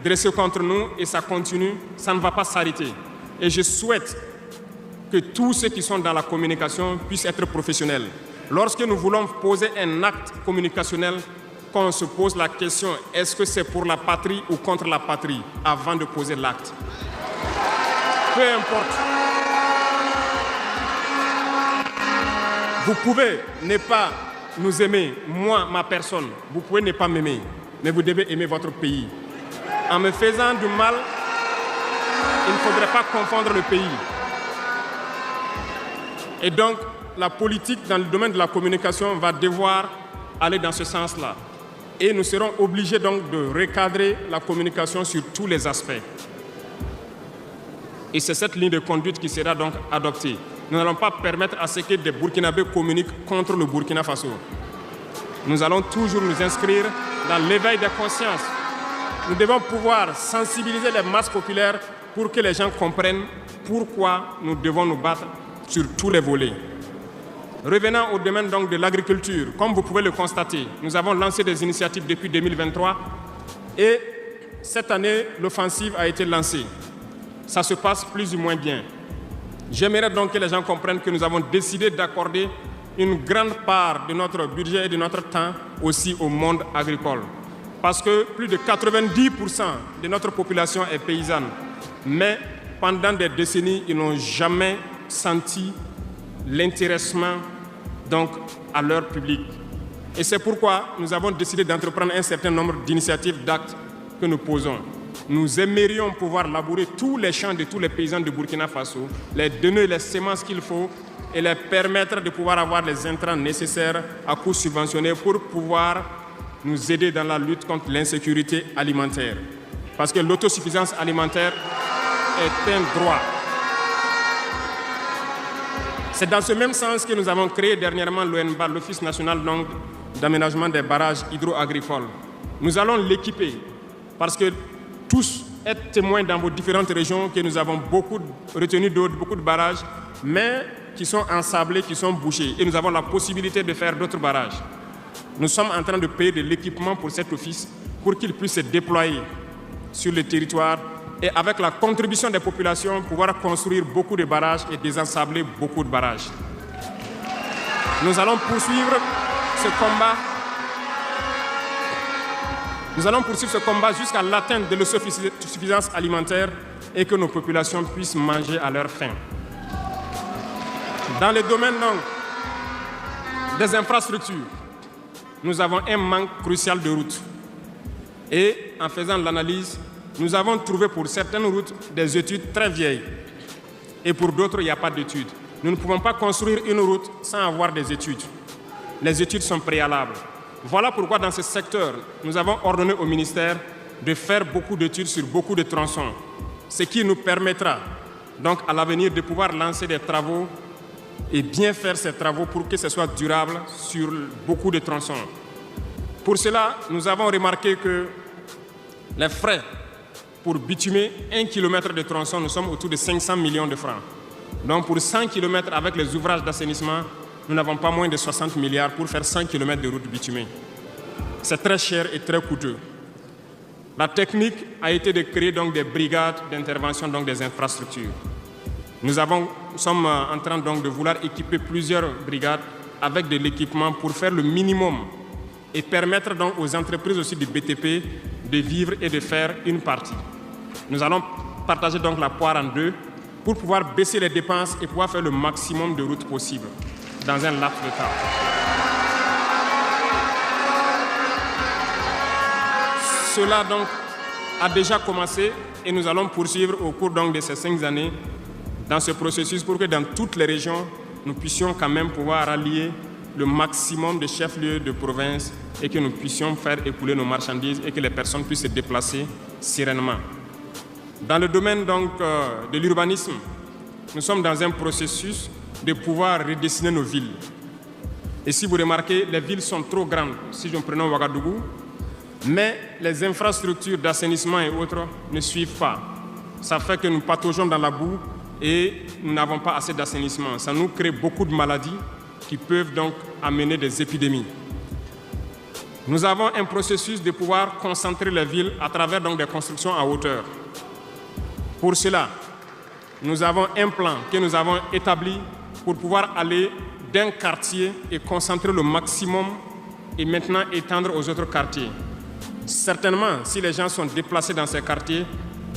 dressée contre nous et ça continue, ça ne va pas s'arrêter. Et je souhaite que tous ceux qui sont dans la communication puissent être professionnels. Lorsque nous voulons poser un acte communicationnel, qu'on se pose la question, est-ce que c'est pour la patrie ou contre la patrie, avant de poser l'acte. Peu importe. Vous pouvez ne pas nous aimer, moi, ma personne. Vous pouvez ne pas m'aimer, mais vous devez aimer votre pays. En me faisant du mal, il ne faudrait pas confondre le pays. Et donc, la politique dans le domaine de la communication va devoir aller dans ce sens-là. Et nous serons obligés donc de recadrer la communication sur tous les aspects. Et c'est cette ligne de conduite qui sera donc adoptée. Nous n'allons pas permettre à ce que des Burkinabés communiquent contre le Burkina Faso. Nous allons toujours nous inscrire dans l'éveil des consciences. Nous devons pouvoir sensibiliser les masses populaires pour que les gens comprennent pourquoi nous devons nous battre sur tous les volets. Revenant au domaine donc de l'agriculture, comme vous pouvez le constater, nous avons lancé des initiatives depuis 2023 et cette année, l'offensive a été lancée. Ça se passe plus ou moins bien. J'aimerais donc que les gens comprennent que nous avons décidé d'accorder une grande part de notre budget et de notre temps aussi au monde agricole. Parce que plus de 90% de notre population est paysanne. Mais pendant des décennies, ils n'ont jamais senti l'intéressement donc à leur public. Et c'est pourquoi nous avons décidé d'entreprendre un certain nombre d'initiatives, d'actes que nous posons. Nous aimerions pouvoir labourer tous les champs de tous les paysans de Burkina Faso, les donner les semences qu'il faut et les permettre de pouvoir avoir les intrants nécessaires à coûts subventionnés pour pouvoir nous aider dans la lutte contre l'insécurité alimentaire. Parce que l'autosuffisance alimentaire est un droit. C'est dans ce même sens que nous avons créé dernièrement l'ONBA, l'Office national d'aménagement des barrages hydro-agricoles. Nous allons l'équiper parce que tous êtes témoins dans vos différentes régions que nous avons beaucoup retenu d'eau, beaucoup de barrages, mais qui sont ensablés, qui sont bouchés. Et nous avons la possibilité de faire d'autres barrages. Nous sommes en train de payer de l'équipement pour cet office pour qu'il puisse se déployer sur le territoire et avec la contribution des populations, pouvoir construire beaucoup de barrages et désensabler beaucoup de barrages. Nous allons poursuivre ce combat. Nous allons poursuivre ce combat jusqu'à l'atteinte de l'autosuffisance alimentaire et que nos populations puissent manger à leur faim. Dans le domaine donc, des infrastructures, nous avons un manque crucial de routes. Et en faisant l'analyse, nous avons trouvé pour certaines routes des études très vieilles. Et pour d'autres, il n'y a pas d'études. Nous ne pouvons pas construire une route sans avoir des études. Les études sont préalables. Voilà pourquoi dans ce secteur, nous avons ordonné au ministère de faire beaucoup d'études sur beaucoup de tronçons, ce qui nous permettra donc à l'avenir de pouvoir lancer des travaux et bien faire ces travaux pour que ce soit durable sur beaucoup de tronçons. Pour cela, nous avons remarqué que les frais pour bitumer 1 km de tronçon, nous sommes autour de 500 millions de francs. Donc pour 100 km avec les ouvrages d'assainissement, nous n'avons pas moins de 60 milliards pour faire 100 km de route bitumée. C'est très cher et très coûteux. La technique a été de créer donc des brigades d'intervention, donc des infrastructures. Nous sommes en train donc de vouloir équiper plusieurs brigades avec de l'équipement pour faire le minimum et permettre donc aux entreprises aussi du BTP de vivre et de faire une partie. Nous allons partager donc la poire en deux pour pouvoir baisser les dépenses et pouvoir faire le maximum de routes possibles dans un laps de temps. Cela donc a déjà commencé et nous allons poursuivre au cours donc de ces 5 années dans ce processus pour que dans toutes les régions, nous puissions quand même pouvoir rallier le maximum de chefs-lieux de province et que nous puissions faire écouler nos marchandises et que les personnes puissent se déplacer sereinement. Dans le domaine donc de l'urbanisme, nous sommes dans un processus de pouvoir redessiner nos villes. Et si vous remarquez, les villes sont trop grandes, si nous prenons Ouagadougou, mais les infrastructures d'assainissement et autres ne suivent pas. Ça fait que nous pataugeons dans la boue et nous n'avons pas assez d'assainissement. Ça nous crée beaucoup de maladies qui peuvent donc amener des épidémies. Nous avons un processus de pouvoir concentrer les villes à travers donc des constructions en hauteur. Pour cela, nous avons un plan que nous avons établi pour pouvoir aller d'un quartier et concentrer le maximum et maintenant étendre aux autres quartiers. Certainement, si les gens sont déplacés dans ces quartiers,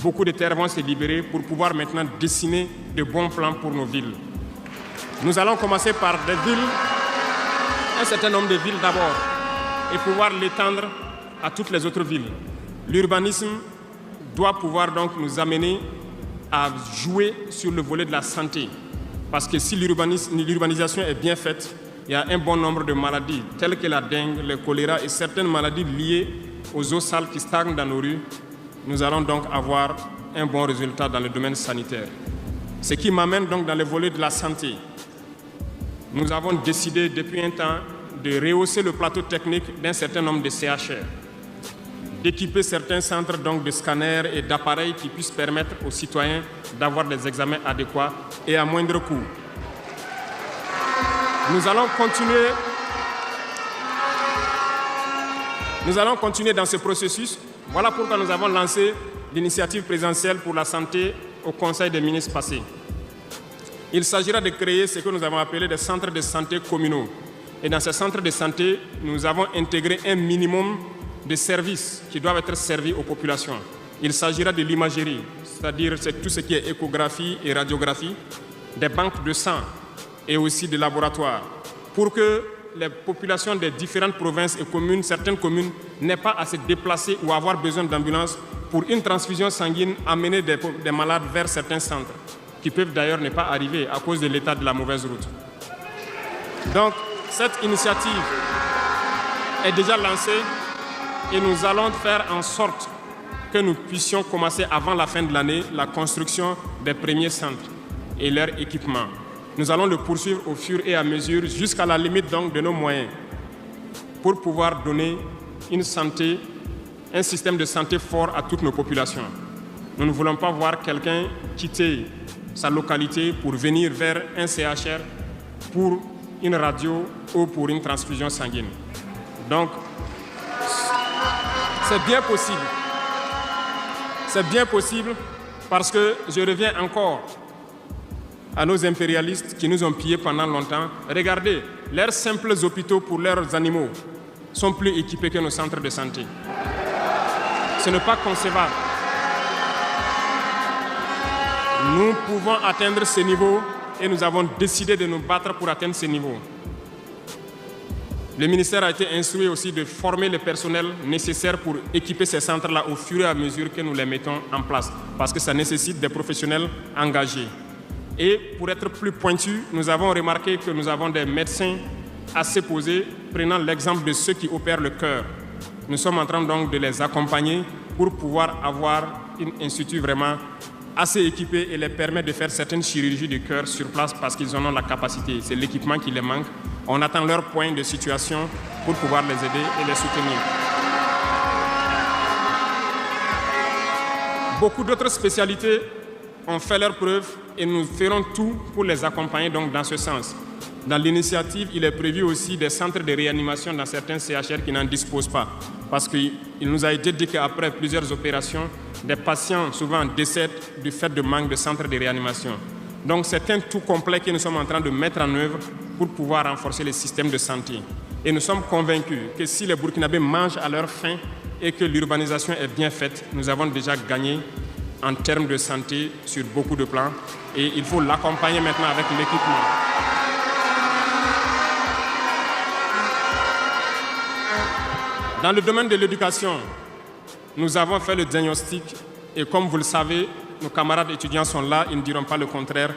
beaucoup de terres vont se libérer pour pouvoir maintenant dessiner de bons plans pour nos villes. Nous allons commencer par des villes, un certain nombre de villes d'abord, et pouvoir l'étendre à toutes les autres villes. L'urbanisme doit pouvoir donc nous amener à jouer sur le volet de la santé. Parce que si l'urbanisation est bien faite, il y a un bon nombre de maladies, telles que la dengue, le choléra et certaines maladies liées aux eaux sales qui stagnent dans nos rues. Nous allons donc avoir un bon résultat dans le domaine sanitaire. Ce qui m'amène donc dans le volet de la santé. Nous avons décidé depuis un temps de rehausser le plateau technique d'un certain nombre de CHR, d'équiper certains centres donc de scanners et d'appareils qui puissent permettre aux citoyens d'avoir des examens adéquats et à moindre coût. Nous allons continuer dans ce processus. Voilà pourquoi nous avons lancé l'initiative présidentielle pour la santé au Conseil des ministres passé. Il s'agira de créer ce que nous avons appelé des centres de santé communaux. Et dans ces centres de santé, nous avons intégré un minimum de services qui doivent être servis aux populations. Il s'agira de l'imagerie, c'est-à-dire tout ce qui est échographie et radiographie, des banques de sang et aussi des laboratoires, pour que les populations des différentes provinces et communes, certaines communes, n'aient pas à se déplacer ou avoir besoin d'ambulance pour une transfusion sanguine, amener des malades vers certains centres, qui peuvent d'ailleurs ne pas arriver à cause de l'état de la mauvaise route. Donc, cette initiative est déjà lancée et nous allons faire en sorte que nous puissions commencer avant la fin de l'année la construction des premiers centres et leur équipement. Nous allons le poursuivre au fur et à mesure jusqu'à la limite donc de nos moyens pour pouvoir donner une santé, un système de santé fort à toutes nos populations. Nous ne voulons pas voir quelqu'un quitter sa localité pour venir vers un CHR pour une radio ou pour une transfusion sanguine. Donc, c'est bien possible. C'est bien possible parce que je reviens encore à nos impérialistes qui nous ont pillés pendant longtemps. Regardez, leurs simples hôpitaux pour leurs animaux sont plus équipés que nos centres de santé. Ce n'est pas concevable. Nous pouvons atteindre ce niveau et nous avons décidé de nous battre pour atteindre ce niveau. Le ministère a été instruit aussi de former le personnel nécessaire pour équiper ces centres-là au fur et à mesure que nous les mettons en place, parce que ça nécessite des professionnels engagés. Et pour être plus pointu, nous avons remarqué que nous avons des médecins assez posés, prenant l'exemple de ceux qui opèrent le cœur. Nous sommes en train donc de les accompagner pour pouvoir avoir un institut vraiment assez équipé et les permettre de faire certaines chirurgies du cœur sur place parce qu'ils en ont la capacité. C'est l'équipement qui les manque. On attend leur point de situation pour pouvoir les aider et les soutenir. Beaucoup d'autres spécialités ont fait leurs preuves et nous ferons tout pour les accompagner donc dans ce sens. Dans l'initiative, il est prévu aussi des centres de réanimation dans certains CHR qui n'en disposent pas. Parce qu'il nous a été dit qu'après plusieurs opérations, des patients souvent décèdent du fait de manque de centres de réanimation. Donc c'est un tout complet que nous sommes en train de mettre en œuvre pour pouvoir renforcer le système de santé. Et nous sommes convaincus que si les Burkinabés mangent à leur faim et que l'urbanisation est bien faite, nous avons déjà gagné en termes de santé sur beaucoup de plans. Et il faut l'accompagner maintenant avec l'équipement. Dans le domaine de l'éducation, nous avons fait le diagnostic et comme vous le savez, nos camarades étudiants sont là, ils ne diront pas le contraire.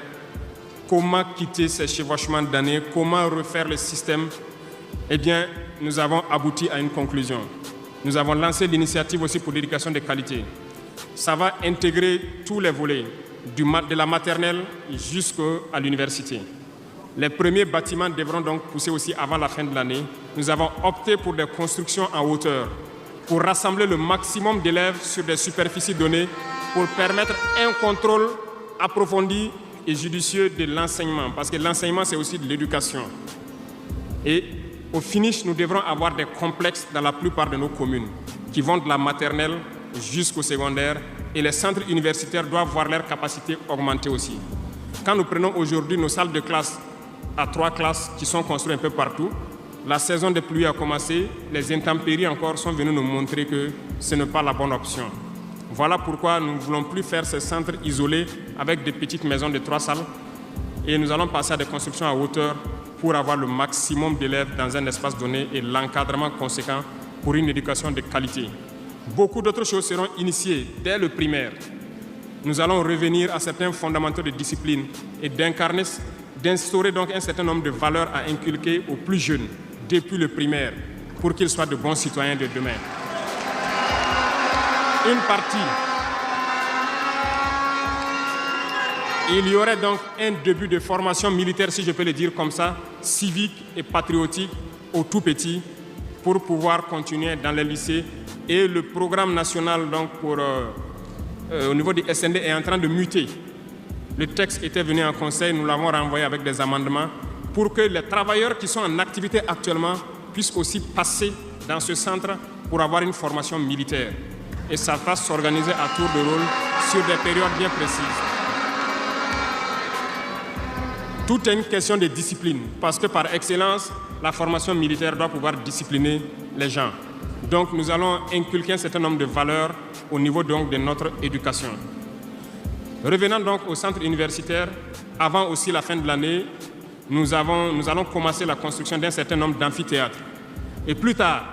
Comment quitter ces chevauchements d'années, comment refaire le système? Eh bien, nous avons abouti à une conclusion. Nous avons lancé l'initiative aussi pour l'éducation de qualité. Ça va intégrer tous les volets, de la maternelle jusqu'à l'université. Les premiers bâtiments devront donc pousser aussi avant la fin de l'année. Nous avons opté pour des constructions en hauteur, pour rassembler le maximum d'élèves sur des superficies données, pour permettre un contrôle approfondi et judicieux de l'enseignement, parce que l'enseignement, c'est aussi de l'éducation. Et au finish, nous devrons avoir des complexes dans la plupart de nos communes, qui vont de la maternelle jusqu'au secondaire, et les centres universitaires doivent voir leur capacité augmenter aussi. Quand nous prenons aujourd'hui nos salles de classe à 3 classes qui sont construites un peu partout, la saison des pluies a commencé, les intempéries encore sont venues nous montrer que ce n'est pas la bonne option. Voilà pourquoi nous ne voulons plus faire ces centres isolés avec des petites maisons de 3 salles et nous allons passer à des constructions à hauteur pour avoir le maximum d'élèves dans un espace donné et l'encadrement conséquent pour une éducation de qualité. Beaucoup d'autres choses seront initiées dès le primaire. Nous allons revenir à certains fondamentaux de discipline et d'instaurer donc un certain nombre de valeurs à inculquer aux plus jeunes depuis le primaire pour qu'ils soient de bons citoyens de demain. Une partie. Il y aurait donc un début de formation militaire, si je peux le dire comme ça, civique et patriotique au tout petit pour pouvoir continuer dans les lycées. Et le programme national donc au niveau du SND est en train de muter. Le texte était venu en conseil, nous l'avons renvoyé avec des amendements pour que les travailleurs qui sont en activité actuellement puissent aussi passer dans ce centre pour avoir une formation militaire. Et ça va s'organiser à tour de rôle sur des périodes bien précises. Tout est une question de discipline, parce que par excellence, la formation militaire doit pouvoir discipliner les gens. Donc nous allons inculquer un certain nombre de valeurs au niveau donc de notre éducation. Revenant donc au centre universitaire, avant aussi la fin de l'année, nous allons commencer la construction d'un certain nombre d'amphithéâtres. Et plus tard,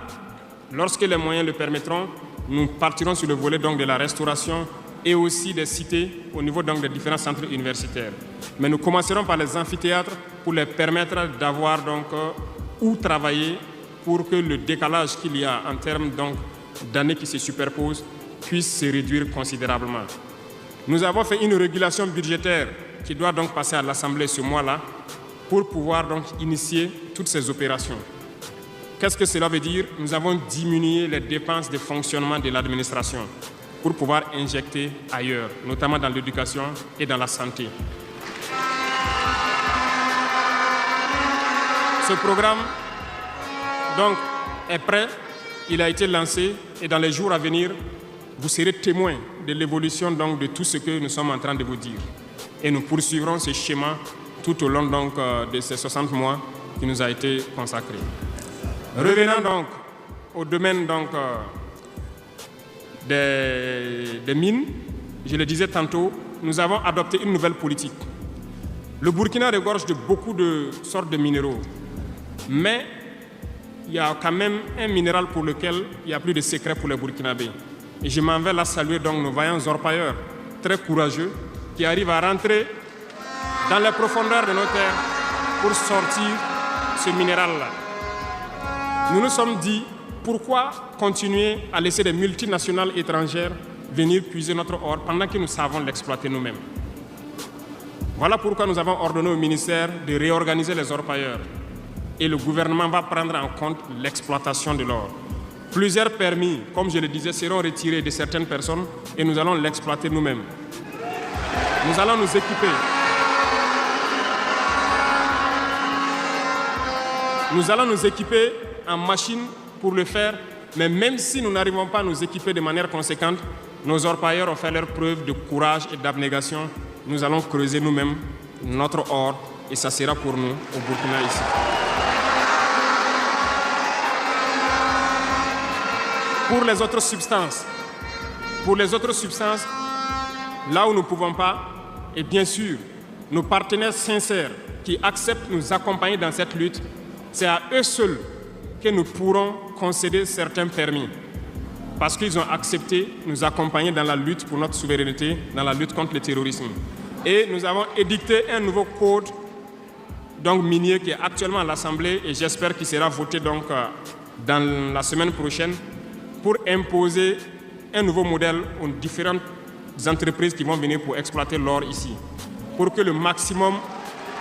lorsque les moyens le permettront, nous partirons sur le volet donc de la restauration et aussi des cités au niveau donc des différents centres universitaires. Mais nous commencerons par les amphithéâtres pour les permettre d'avoir donc où travailler pour que le décalage qu'il y a en termes donc d'années qui se superposent puisse se réduire considérablement. Nous avons fait une régulation budgétaire qui doit donc passer à l'Assemblée ce mois-là pour pouvoir donc initier toutes ces opérations. Qu'est-ce que cela veut dire? Nous avons diminué les dépenses de fonctionnement de l'administration pour pouvoir injecter ailleurs, notamment dans l'éducation et dans la santé. Ce programme donc, est prêt, il a été lancé et dans les jours à venir, vous serez témoins de l'évolution donc, de tout ce que nous sommes en train de vous dire. Et nous poursuivrons ce schéma tout au long donc, de ces 60 mois qui nous a été consacré. Revenons donc au domaine des mines. Je le disais tantôt, nous avons adopté une nouvelle politique. Le Burkina regorge de beaucoup de sortes de minéraux, mais il y a quand même un minéral pour lequel il n'y a plus de secret pour les Burkinabés. Et je m'en vais là saluer donc nos vaillants orpailleurs, très courageux, qui arrivent à rentrer dans les profondeurs de nos terres pour sortir ce minéral-là. Nous nous sommes dit, pourquoi continuer à laisser des multinationales étrangères venir puiser notre or pendant que nous savons l'exploiter nous-mêmes? Voilà pourquoi nous avons ordonné au ministère de réorganiser les orpailleurs. Et le gouvernement va prendre en compte l'exploitation de l'or. Plusieurs permis, comme je le disais, seront retirés de certaines personnes et nous allons l'exploiter nous-mêmes. Nous allons nous équiper. Nous allons nous équiper en machines pour le faire, mais même si nous n'arrivons pas à nous équiper de manière conséquente, nos orpailleurs ont fait leur preuve de courage et d'abnégation. Nous allons creuser nous-mêmes notre or et ça sera pour nous au Burkina ici. Pour les autres substances, là où nous ne pouvons pas, et bien sûr, nos partenaires sincères qui acceptent de nous accompagner dans cette lutte, c'est à eux seuls que nous pourrons concéder certains permis. Parce qu'ils ont accepté de nous accompagner dans la lutte pour notre souveraineté, dans la lutte contre le terrorisme. Et nous avons édicté un nouveau code minier qui est actuellement à l'Assemblée et j'espère qu'il sera voté dans la semaine prochaine pour imposer un nouveau modèle aux différentes entreprises qui vont venir pour exploiter l'or ici, pour que le maximum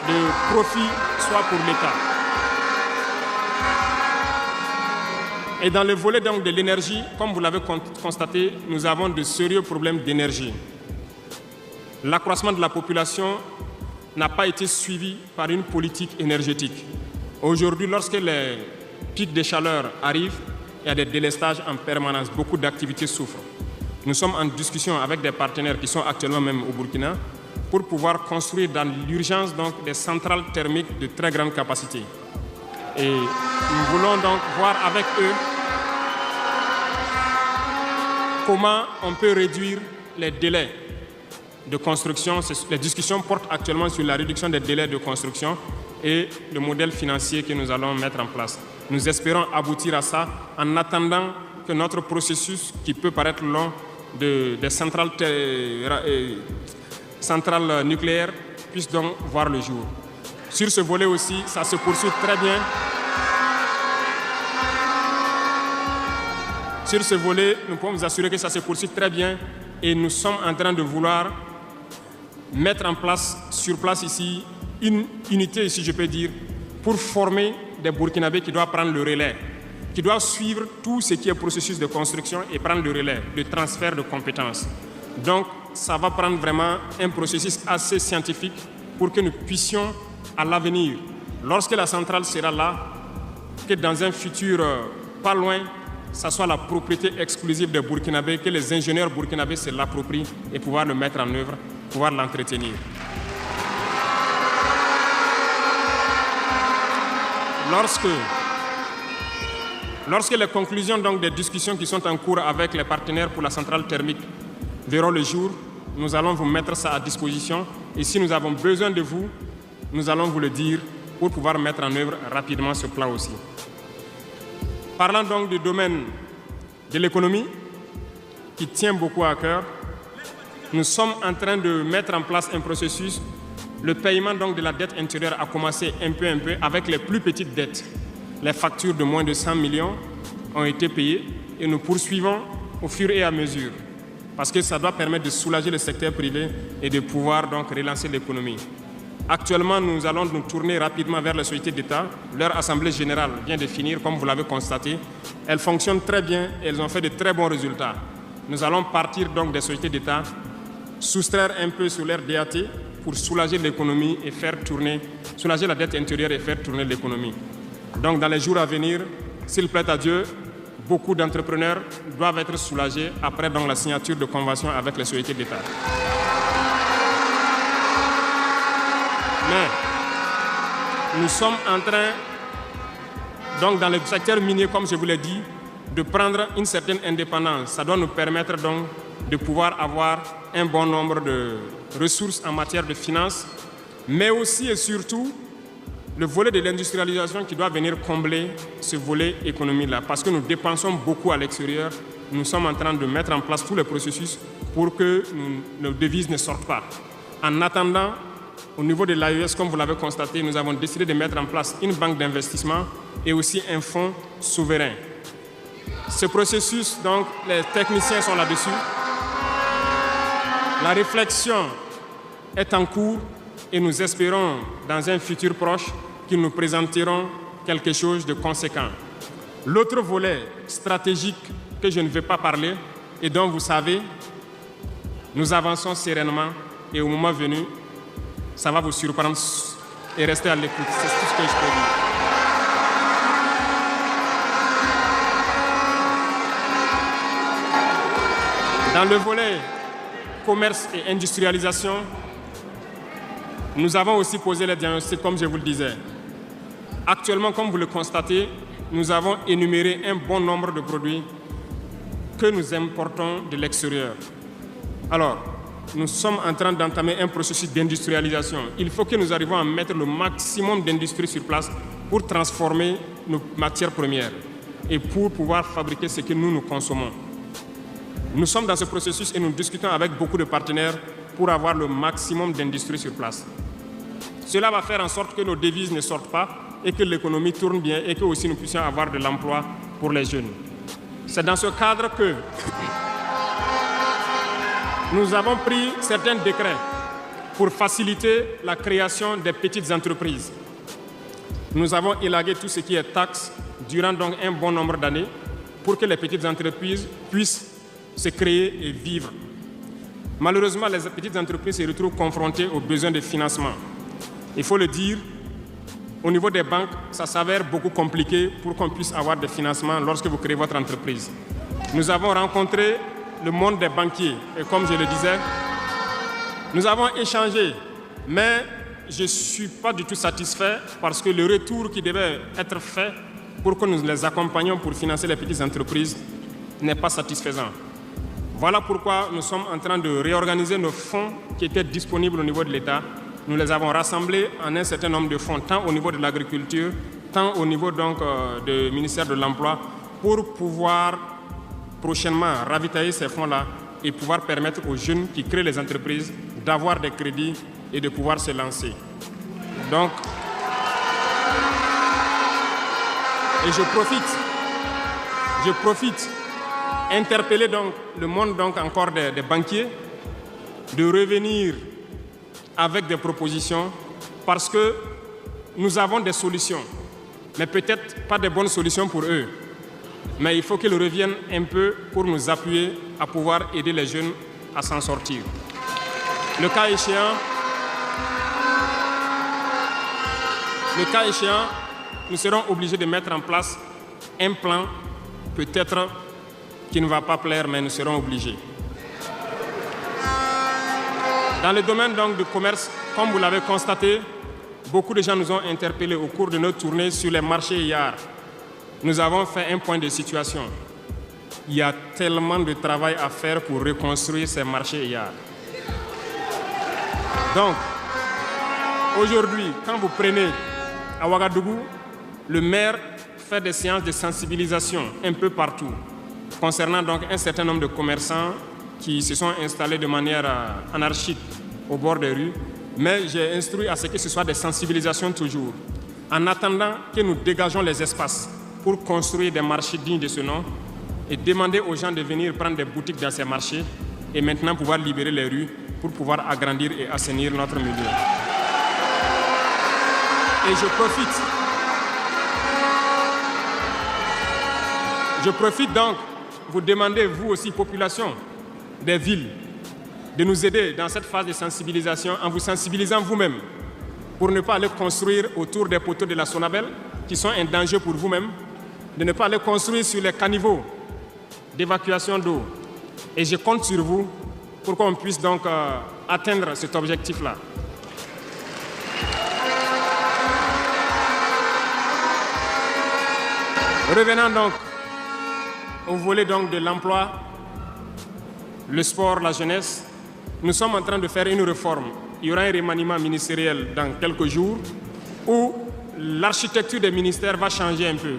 de profit soit pour l'État. Et dans le volet de l'énergie, comme vous l'avez constaté, nous avons de sérieux problèmes d'énergie. L'accroissement de la population n'a pas été suivi par une politique énergétique. Aujourd'hui, lorsque les pics de chaleur arrivent, il y a des délestages en permanence, beaucoup d'activités souffrent. Nous sommes en discussion avec des partenaires qui sont actuellement même au Burkina pour pouvoir construire dans l'urgence des centrales thermiques de très grande capacité. Et nous voulons donc voir avec eux comment on peut réduire les délais de construction. Les discussions portent actuellement sur la réduction des délais de construction et le modèle financier que nous allons mettre en place. Nous espérons aboutir à ça en attendant que notre processus, qui peut paraître long, des centrales nucléaires, puisse donc voir le jour. Sur ce volet aussi, ça se poursuit très bien. Sur ce volet, nous pouvons vous assurer que ça se poursuit très bien et nous sommes en train de vouloir mettre en place, sur place ici, une unité, si je peux dire, pour former des Burkinabés qui doivent prendre le relais, qui doivent suivre tout ce qui est processus de construction et prendre le relais, le transfert de compétences. Donc, ça va prendre vraiment un processus assez scientifique pour que nous puissions, à l'avenir, lorsque la centrale sera là, que dans un futur pas loin, ça soit la propriété exclusive des Burkinabés, que les ingénieurs burkinabés se l'approprient et pouvoir le mettre en œuvre, pouvoir l'entretenir. Lorsque les conclusions des discussions qui sont en cours avec les partenaires pour la centrale thermique verront le jour, nous allons vous mettre ça à disposition. Et si nous avons besoin de vous, nous allons vous le dire pour pouvoir mettre en œuvre rapidement ce plan aussi. Parlant donc du domaine de l'économie, qui tient beaucoup à cœur, nous sommes en train de mettre en place un processus. Le paiement de la dette intérieure a commencé un peu avec les plus petites dettes. Les factures de moins de 100 millions ont été payées et nous poursuivons au fur et à mesure parce que ça doit permettre de soulager le secteur privé et de pouvoir relancer l'économie. Actuellement, nous allons nous tourner rapidement vers les sociétés d'État. Leur assemblée générale vient de finir, comme vous l'avez constaté. Elles fonctionnent très bien et elles ont fait de très bons résultats. Nous allons partir des sociétés d'État, soustraire un peu sur leur DAT pour soulager l'économie et soulager la dette intérieure et faire tourner l'économie. Donc, dans les jours à venir, s'il plaît à Dieu, beaucoup d'entrepreneurs doivent être soulagés après la signature de conventions avec les sociétés d'État. Mais nous sommes en train, donc dans le secteur minier, comme je vous l'ai dit, de prendre une certaine indépendance. Ça doit nous permettre donc de pouvoir avoir un bon nombre de ressources en matière de finances, mais aussi et surtout le volet de l'industrialisation qui doit venir combler ce volet économie-là, parce que nous dépensons beaucoup à l'extérieur. Nous sommes en train de mettre en place tous les processus pour que nos devises ne sortent pas. En attendant, au niveau de l'AES, comme vous l'avez constaté, nous avons décidé de mettre en place une banque d'investissement et aussi un fonds souverain. Ce processus, donc, les techniciens sont là-dessus. La réflexion est en cours et nous espérons, dans un futur proche, qu'ils nous présenteront quelque chose de conséquent. L'autre volet stratégique que je ne vais pas parler et dont vous savez, nous avançons sereinement et au moment venu, ça va vous surprendre et rester à l'écoute. C'est tout ce que je peux dire. Dans le volet commerce et industrialisation, nous avons aussi posé les diagnostics, comme je vous le disais. Actuellement, comme vous le constatez, nous avons énuméré un bon nombre de produits que nous importons de l'extérieur. Alors, nous sommes en train d'entamer un processus d'industrialisation. Il faut que nous arrivions à mettre le maximum d'industrie sur place pour transformer nos matières premières et pour pouvoir fabriquer ce que nous consommons. Nous sommes dans ce processus et nous discutons avec beaucoup de partenaires pour avoir le maximum d'industrie sur place. Cela va faire en sorte que nos devises ne sortent pas et que l'économie tourne bien et que aussi nous puissions avoir de l'emploi pour les jeunes. C'est dans ce cadre que nous avons pris certains décrets pour faciliter la création des petites entreprises. Nous avons élagué tout ce qui est taxes durant donc un bon nombre d'années pour que les petites entreprises puissent se créer et vivre. Malheureusement, les petites entreprises se retrouvent confrontées aux besoins de financement. Il faut le dire, au niveau des banques, ça s'avère beaucoup compliqué pour qu'on puisse avoir des financements lorsque vous créez votre entreprise. Nous avons rencontré le monde des banquiers et comme je le disais, nous avons échangé, mais je ne suis pas du tout satisfait parce que le retour qui devait être fait pour que nous les accompagnions pour financer les petites entreprises n'est pas satisfaisant. Voilà pourquoi nous sommes en train de réorganiser nos fonds qui étaient disponibles au niveau de l'État. Nous les avons rassemblés en un certain nombre de fonds, tant au niveau de l'agriculture, tant au niveau donc, du ministère de l'Emploi, pour pouvoir prochainement ravitailler ces fonds-là et pouvoir permettre aux jeunes qui créent les entreprises d'avoir des crédits et de pouvoir se lancer. Donc, et je profite interpeller donc le monde donc encore des banquiers de revenir avec des propositions parce que nous avons des solutions, mais peut-être pas de bonnes solutions pour eux. Mais il faut qu'ils reviennent un peu pour nous appuyer à pouvoir aider les jeunes à s'en sortir. Le cas échéant, nous serons obligés de mettre en place un plan, peut-être qui ne va pas plaire, mais nous serons obligés. Dans le domaine donc, du commerce, comme vous l'avez constaté, beaucoup de gens nous ont interpellés au cours de notre tournée sur les marchés hier. Nous avons fait un point de situation. Il y a tellement de travail à faire pour reconstruire ces marchés hier. Donc, aujourd'hui, quand vous prenez à Ouagadougou, le maire fait des séances de sensibilisation un peu partout, concernant donc un certain nombre de commerçants qui se sont installés de manière anarchique au bord des rues, mais j'ai instruit à ce que ce soit des sensibilisations toujours, en attendant que nous dégageons les espaces pour construire des marchés dignes de ce nom et demander aux gens de venir prendre des boutiques dans ces marchés et maintenant pouvoir libérer les rues pour pouvoir agrandir et assainir notre milieu. Et je profite donc vous demander, vous aussi, population des villes, de nous aider dans cette phase de sensibilisation en vous sensibilisant vous-même pour ne pas aller construire autour des poteaux de la Sonabel qui sont un danger pour vous-même, de ne pas aller construire sur les caniveaux d'évacuation d'eau. Et je compte sur vous pour qu'on puisse donc atteindre cet objectif-là. Revenant donc au volet donc de l'emploi, le sport, la jeunesse, nous sommes en train de faire une réforme. Il y aura un remaniement ministériel dans quelques jours où l'architecture des ministères va changer un peu.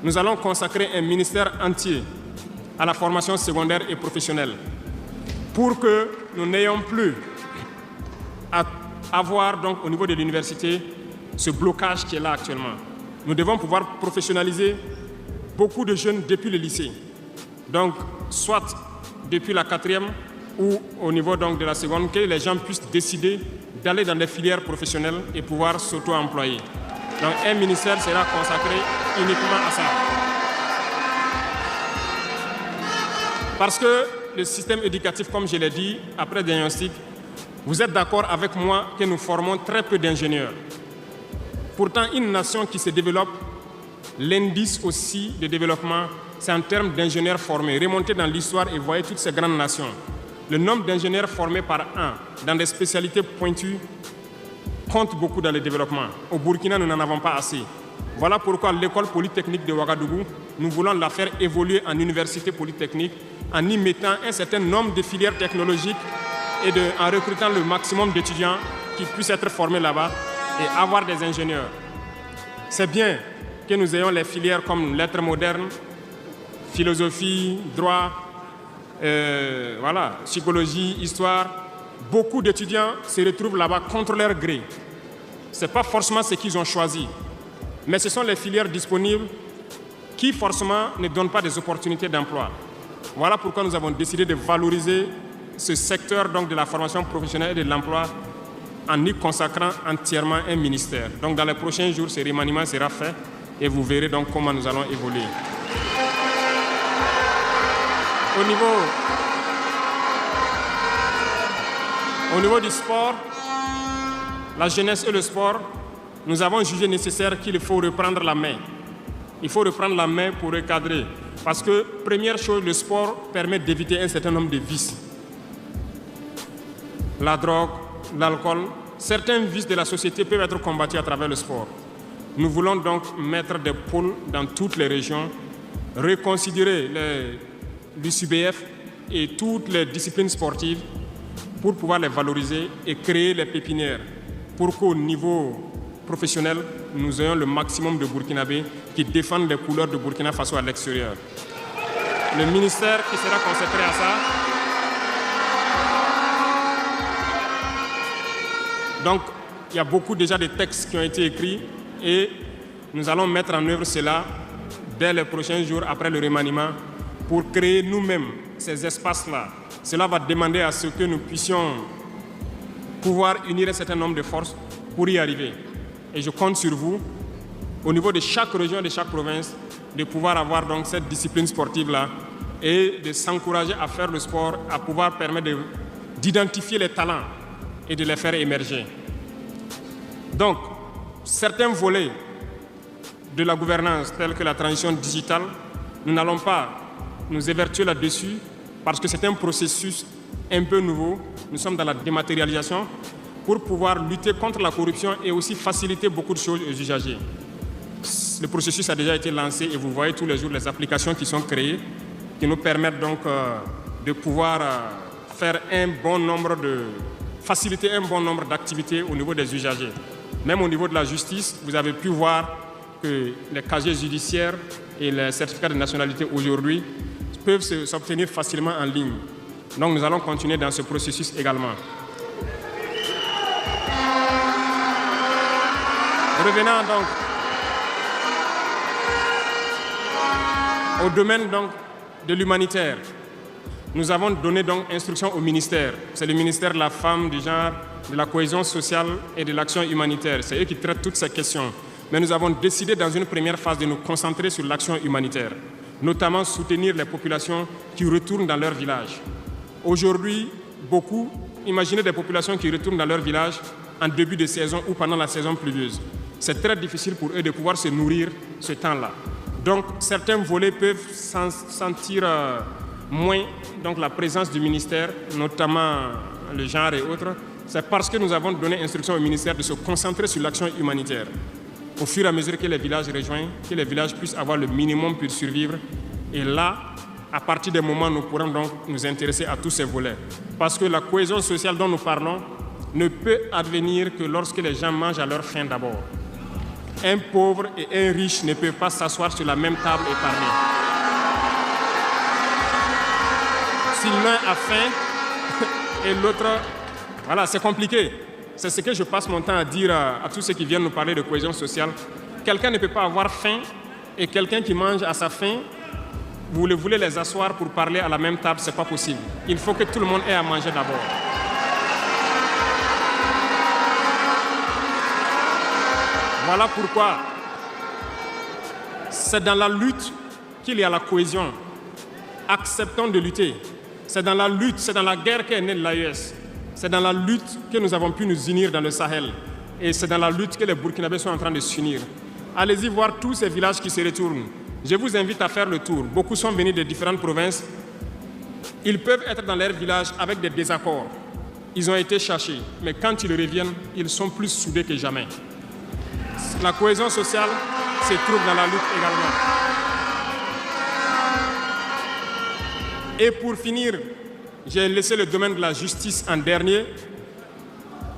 Nous allons consacrer un ministère entier à la formation secondaire et professionnelle pour que nous n'ayons plus à avoir donc au niveau de l'université ce blocage qui est là actuellement. Nous devons pouvoir professionnaliser beaucoup de jeunes depuis le lycée. Donc, soit depuis la 4e ou au niveau donc de la seconde, que les gens puissent décider d'aller dans des filières professionnelles et pouvoir s'auto-employer. Donc, un ministère sera consacré uniquement à ça. Parce que le système éducatif, comme je l'ai dit, après diagnostic, vous êtes d'accord avec moi que nous formons très peu d'ingénieurs. Pourtant, une nation qui se développe, l'indice aussi de développement, c'est en termes d'ingénieurs formés. Remontez dans l'histoire et voyez toutes ces grandes nations. Le nombre d'ingénieurs formés par an dans des spécialités pointues compte beaucoup dans le développement. Au Burkina, nous n'en avons pas assez. Voilà pourquoi l'école polytechnique de Ouagadougou, nous voulons la faire évoluer en université polytechnique en y mettant un certain nombre de filières technologiques et en recrutant le maximum d'étudiants qui puissent être formés là-bas et avoir des ingénieurs. C'est bien que nous ayons les filières comme lettres modernes, philosophie, droit, voilà, psychologie, histoire. Beaucoup d'étudiants se retrouvent là-bas contre leur gré. Ce n'est pas forcément ce qu'ils ont choisi, mais ce sont les filières disponibles qui forcément ne donnent pas des opportunités d'emploi. Voilà pourquoi nous avons décidé de valoriser ce secteur donc, de la formation professionnelle et de l'emploi en y consacrant entièrement un ministère. Donc dans les prochains jours, ce remaniement sera fait et vous verrez donc comment nous allons évoluer. Au niveau du sport, la jeunesse et le sport, nous avons jugé nécessaire qu'il faut reprendre la main. Il faut reprendre la main pour recadrer. Parce que, première chose, le sport permet d'éviter un certain nombre de vices. La drogue, l'alcool, certains vices de la société peuvent être combattus à travers le sport. Nous voulons donc mettre des pôles dans toutes les régions, reconsidérer l'UCBF et toutes les disciplines sportives pour pouvoir les valoriser et créer les pépinières pour qu'au niveau professionnel, nous ayons le maximum de Burkinabés qui défendent les couleurs de Burkina Faso à l'extérieur. Le ministère qui sera consacré à ça. Donc, il y a beaucoup déjà de textes qui ont été écrits et nous allons mettre en œuvre cela dès les prochains jours après le remaniement pour créer nous-mêmes ces espaces-là. Cela va demander à ce que nous puissions pouvoir unir un certain nombre de forces pour y arriver. Et je compte sur vous, au niveau de chaque région, de chaque province, de pouvoir avoir donc cette discipline sportive-là et de s'encourager à faire le sport, à pouvoir permettre d'identifier les talents et de les faire émerger. Donc, certains volets de la gouvernance, tels que la transition digitale, nous n'allons pas nous évertuer là-dessus parce que c'est un processus un peu nouveau. Nous sommes dans la dématérialisation pour pouvoir lutter contre la corruption et aussi faciliter beaucoup de choses aux usagers. Le processus a déjà été lancé et vous voyez tous les jours les applications qui sont créées qui nous permettent donc de pouvoir faire faciliter un bon nombre d'activités au niveau des usagers. Même au niveau de la justice, vous avez pu voir que les casiers judiciaires et les certificats de nationalité aujourd'hui peuvent s'obtenir facilement en ligne. Donc nous allons continuer dans ce processus également. Revenant donc au domaine donc de l'humanitaire, nous avons donné donc instruction au ministère. C'est le ministère de la Femme, du Genre, de la Cohésion sociale et de l'action humanitaire. C'est eux qui traitent toutes ces questions. Mais nous avons décidé dans une première phase de nous concentrer sur l'action humanitaire, notamment soutenir les populations qui retournent dans leur village. Aujourd'hui, imaginez des populations qui retournent dans leur village en début de saison ou pendant la saison pluvieuse. C'est très difficile pour eux de pouvoir se nourrir ce temps-là. Donc, certains volets peuvent sentir moins donc, la présence du ministère, notamment le genre et autres. C'est parce que nous avons donné instruction au ministère de se concentrer sur l'action humanitaire. au fur et à mesure que les villages rejoignent, que les villages puissent avoir le minimum pour survivre. Et là, à partir des moments, nous pourrons donc nous intéresser à tous ces volets. Parce que la cohésion sociale dont nous parlons ne peut advenir que lorsque les gens mangent à leur faim d'abord. Un pauvre et un riche ne peuvent pas s'asseoir sur la même table et parler. Si l'un a faim et l'autre... Voilà, c'est compliqué. C'est ce que je passe mon temps à dire à tous ceux qui viennent nous parler de cohésion sociale. Quelqu'un ne peut pas avoir faim et quelqu'un qui mange à sa faim, vous voulez les asseoir pour parler à la même table, ce n'est pas possible. Il faut que tout le monde ait à manger d'abord. Voilà pourquoi c'est dans la lutte qu'il y a la cohésion. Acceptons de lutter. C'est dans la lutte, c'est dans la guerre qu'est née l'AES. C'est dans la lutte que nous avons pu nous unir dans le Sahel. Et c'est dans la lutte que les Burkinabés sont en train de s'unir. Allez-y voir tous ces villages qui se retournent. Je vous invite à faire le tour. Beaucoup sont venus de différentes provinces. Ils peuvent être dans leur village avec des désaccords. Ils ont été cherchés. Mais quand ils reviennent, ils sont plus soudés que jamais. La cohésion sociale se trouve dans la lutte également. Et pour finir, j'ai laissé le domaine de la justice en dernier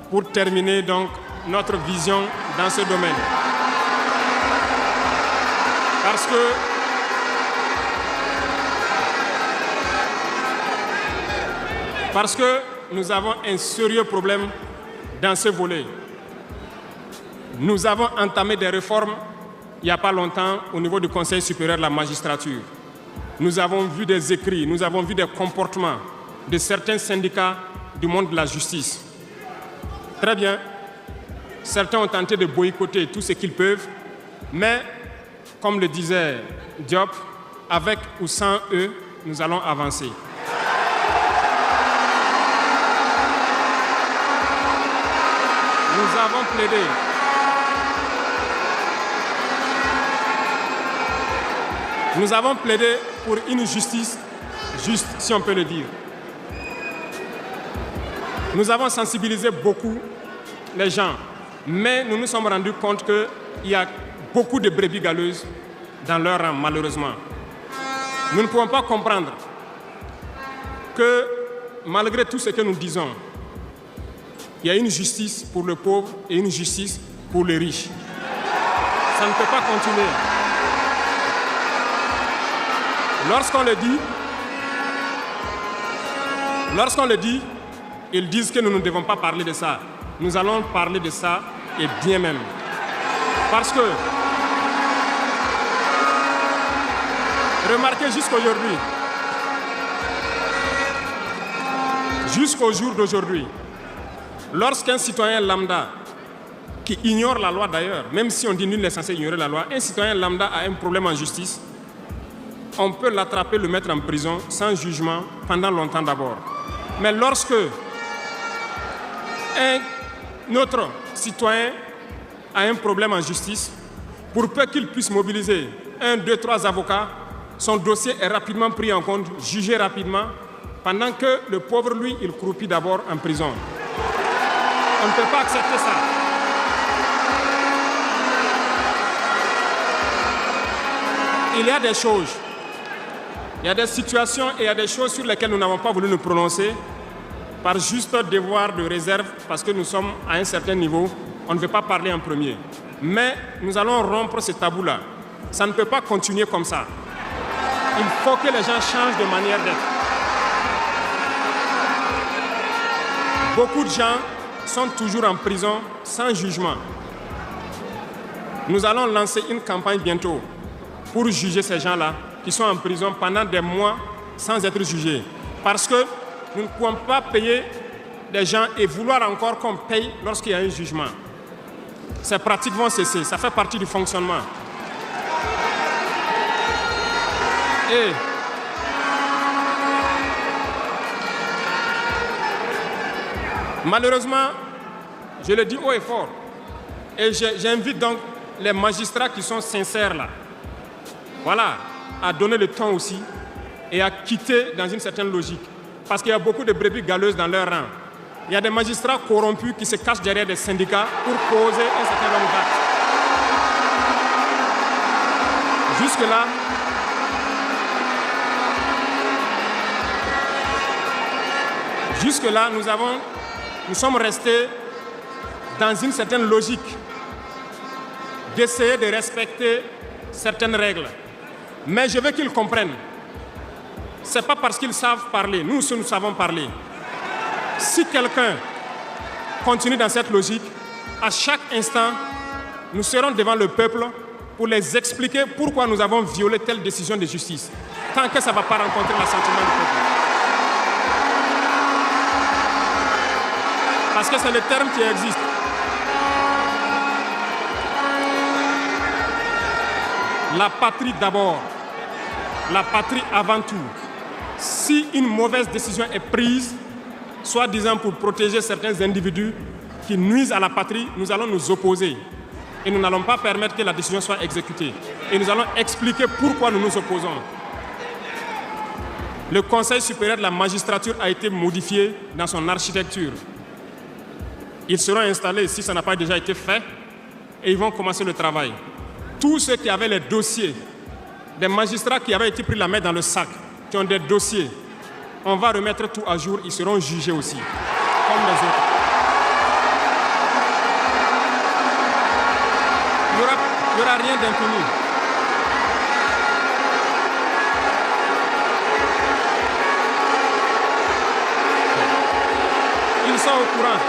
pour terminer donc notre vision dans ce domaine. Parce que nous avons un sérieux problème dans ce volet. Nous avons entamé des réformes il n'y a pas longtemps au niveau du Conseil supérieur de la magistrature. Nous avons vu des écrits, nous avons vu des comportements de certains syndicats du monde de la justice. Très bien, certains ont tenté de boycotter tout ce qu'ils peuvent, mais comme le disait Diop, avec ou sans eux, nous allons avancer. Nous avons plaidé pour une justice juste, si on peut le dire. Nous avons sensibilisé beaucoup les gens, mais nous nous sommes rendus compte qu'il y a beaucoup de brebis galeuses dans leur rang, malheureusement. Nous ne pouvons pas comprendre que, malgré tout ce que nous disons, il y a une justice pour le pauvre et une justice pour les riches. Ça ne peut pas continuer. Lorsqu'on le dit, ils disent que nous ne devons pas parler de ça. Nous allons parler de ça, et bien même. Parce que, remarquez jusqu'au jour d'aujourd'hui, lorsqu'un citoyen lambda, qui ignore la loi d'ailleurs, même si on dit nul n'est censé ignorer la loi, un citoyen lambda a un problème en justice, on peut l'attraper, le mettre en prison sans jugement pendant longtemps d'abord. Mais lorsque un autre citoyen a un problème en justice, pour peu qu'il puisse mobiliser 1, 2, 3 avocats, son dossier est rapidement pris en compte, jugé rapidement, pendant que le pauvre, lui, il croupit d'abord en prison. On ne peut pas accepter ça. Il y a des choses, il y a des situations et il y a des choses sur lesquelles nous n'avons pas voulu nous prononcer par juste devoir de réserve, parce que nous sommes à un certain niveau, on ne veut pas parler en premier. Mais nous allons rompre ce tabou-là. Ça ne peut pas continuer comme ça. Il faut que les gens changent de manière d'être. Beaucoup de gens sont toujours en prison sans jugement. Nous allons lancer une campagne bientôt pour juger ces gens-là qui sont en prison pendant des mois sans être jugés. Parce que nous ne pouvons pas payer des gens et vouloir encore qu'on paye lorsqu'il y a un jugement. Ces pratiques vont cesser, ça fait partie du fonctionnement. Et malheureusement, je le dis haut et fort, et j'invite donc les magistrats qui sont sincères là, voilà, à donner le temps aussi et à quitter dans une certaine logique. Parce qu'il y a beaucoup de brebis galeuses dans leur rang. Il y a des magistrats corrompus qui se cachent derrière des syndicats pour poser un certain nombre d'actes. Jusque-là, nous sommes restés dans une certaine logique d'essayer de respecter certaines règles. Mais je veux qu'ils comprennent. Ce n'est pas parce qu'ils savent parler. Nous savons parler. Si quelqu'un continue dans cette logique, à chaque instant, nous serons devant le peuple pour les expliquer pourquoi nous avons violé telle décision de justice, tant que ça ne va pas rencontrer l'assentiment du peuple. Parce que c'est le terme qui existe. La patrie d'abord, la patrie avant tout. Si une mauvaise décision est prise, soi-disant pour protéger certains individus qui nuisent à la patrie, nous allons nous opposer. Et nous n'allons pas permettre que la décision soit exécutée. Et nous allons expliquer pourquoi nous nous opposons. Le Conseil supérieur de la magistrature a été modifié dans son architecture. Ils seront installés, si ça n'a pas déjà été fait, et ils vont commencer le travail. Tous ceux qui avaient les dossiers, des magistrats qui avaient été pris la main dans le sac, qui ont des dossiers, on va remettre tout à jour, ils seront jugés aussi, comme les autres. Il n'y aura rien d'impuni. Ils sont au courant.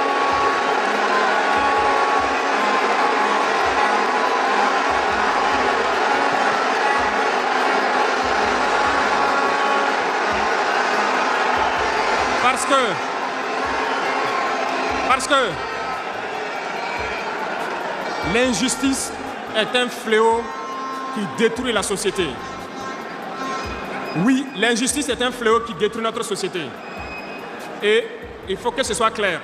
Parce que l'injustice est un fléau qui détruit la société. Oui, l'injustice est un fléau qui détruit notre société. Et il faut que ce soit clair.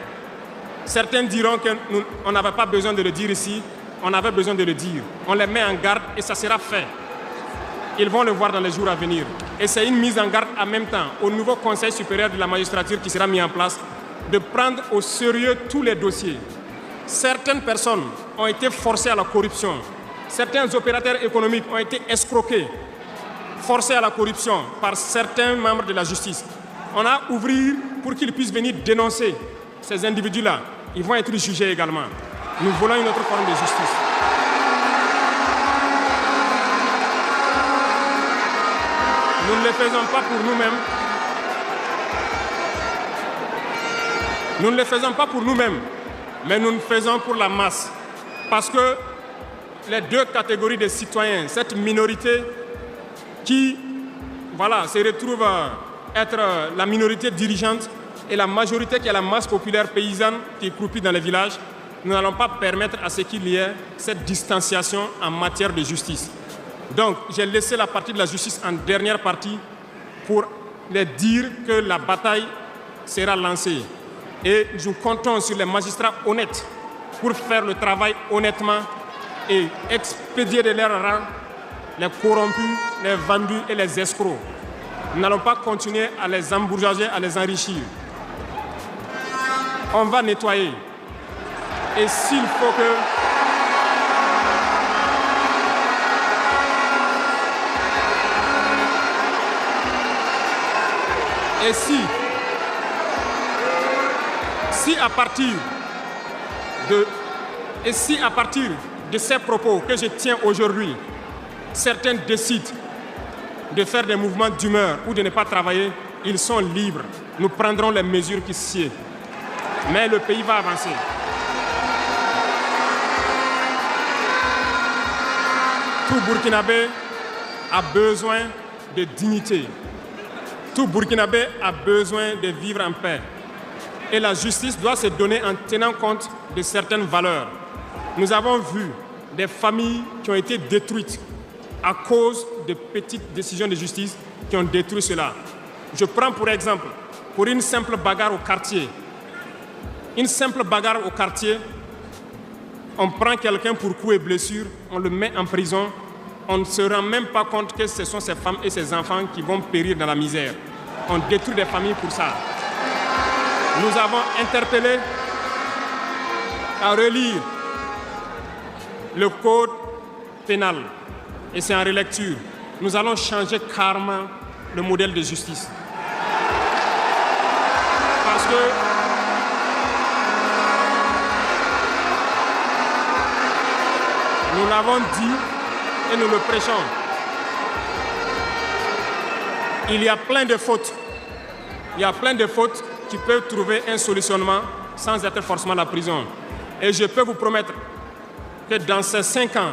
Certains diront qu'on n'avait pas besoin de le dire ici, on avait besoin de le dire. On les met en garde et ça sera fait. Ils vont le voir dans les jours à venir. Et c'est une mise en garde en même temps au nouveau Conseil supérieur de la magistrature qui sera mis en place de prendre au sérieux tous les dossiers. Certaines personnes ont été forcées à la corruption. Certains opérateurs économiques ont été escroqués, forcés à la corruption par certains membres de la justice. On a ouvert pour qu'ils puissent venir dénoncer ces individus-là. Ils vont être jugés également. Nous voulons une autre forme de justice. Nous ne le faisons pas pour nous-mêmes. Nous ne le faisons pas pour nous-mêmes, mais nous le faisons pour la masse. Parce que les deux catégories de citoyens, cette minorité qui se retrouve être la minorité dirigeante et la majorité qui est la masse populaire paysanne qui croupit dans les villages, nous n'allons pas permettre à ce qu'il y ait cette distanciation en matière de justice. Donc, j'ai laissé la partie de la justice en dernière partie pour les dire que la bataille sera lancée. Et nous comptons sur les magistrats honnêtes pour faire le travail honnêtement et expédier de leur rang les corrompus, les vendus et les escrocs. Nous n'allons pas continuer à les embourgeoiser, à les enrichir. On va nettoyer. Et s'il faut que... Et si à partir de ces propos que je tiens aujourd'hui, certains décident de faire des mouvements d'humeur ou de ne pas travailler, ils sont libres. Nous prendrons les mesures qui sied. Mais le pays va avancer. Tout Burkinabé a besoin de dignité. Tout Burkinabé a besoin de vivre en paix. Et la justice doit se donner en tenant compte de certaines valeurs. Nous avons vu des familles qui ont été détruites à cause de petites décisions de justice qui ont détruit cela. Je prends pour exemple, pour une simple bagarre au quartier. Une simple bagarre au quartier, on prend quelqu'un pour coups et blessures, on le met en prison, on ne se rend même pas compte que ce sont ces femmes et ces enfants qui vont périr dans la misère. On détruit des familles pour ça. Nous avons interpellé à relire le code pénal et c'est en relecture, nous allons changer carrément le modèle de justice. Parce que nous l'avons dit et nous le prêchons. Il y a plein de fautes. Il y a plein de fautes qui peuvent trouver un solutionnement sans être forcément la prison. Et je peux vous promettre que dans ces 5 ans,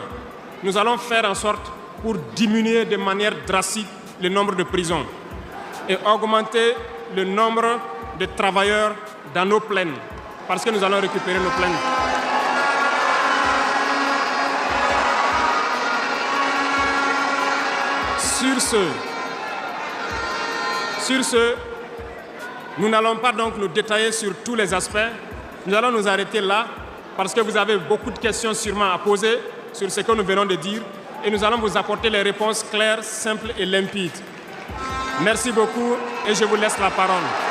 nous allons faire en sorte pour diminuer de manière drastique le nombre de prisons et augmenter le nombre de travailleurs dans nos plaines, parce que nous allons récupérer nos plaines. Sur ce, nous n'allons pas donc nous détailler sur tous les aspects. Nous allons nous arrêter là parce que vous avez beaucoup de questions sûrement à poser sur ce que nous venons de dire et nous allons vous apporter les réponses claires, simples et limpides. Merci beaucoup et je vous laisse la parole.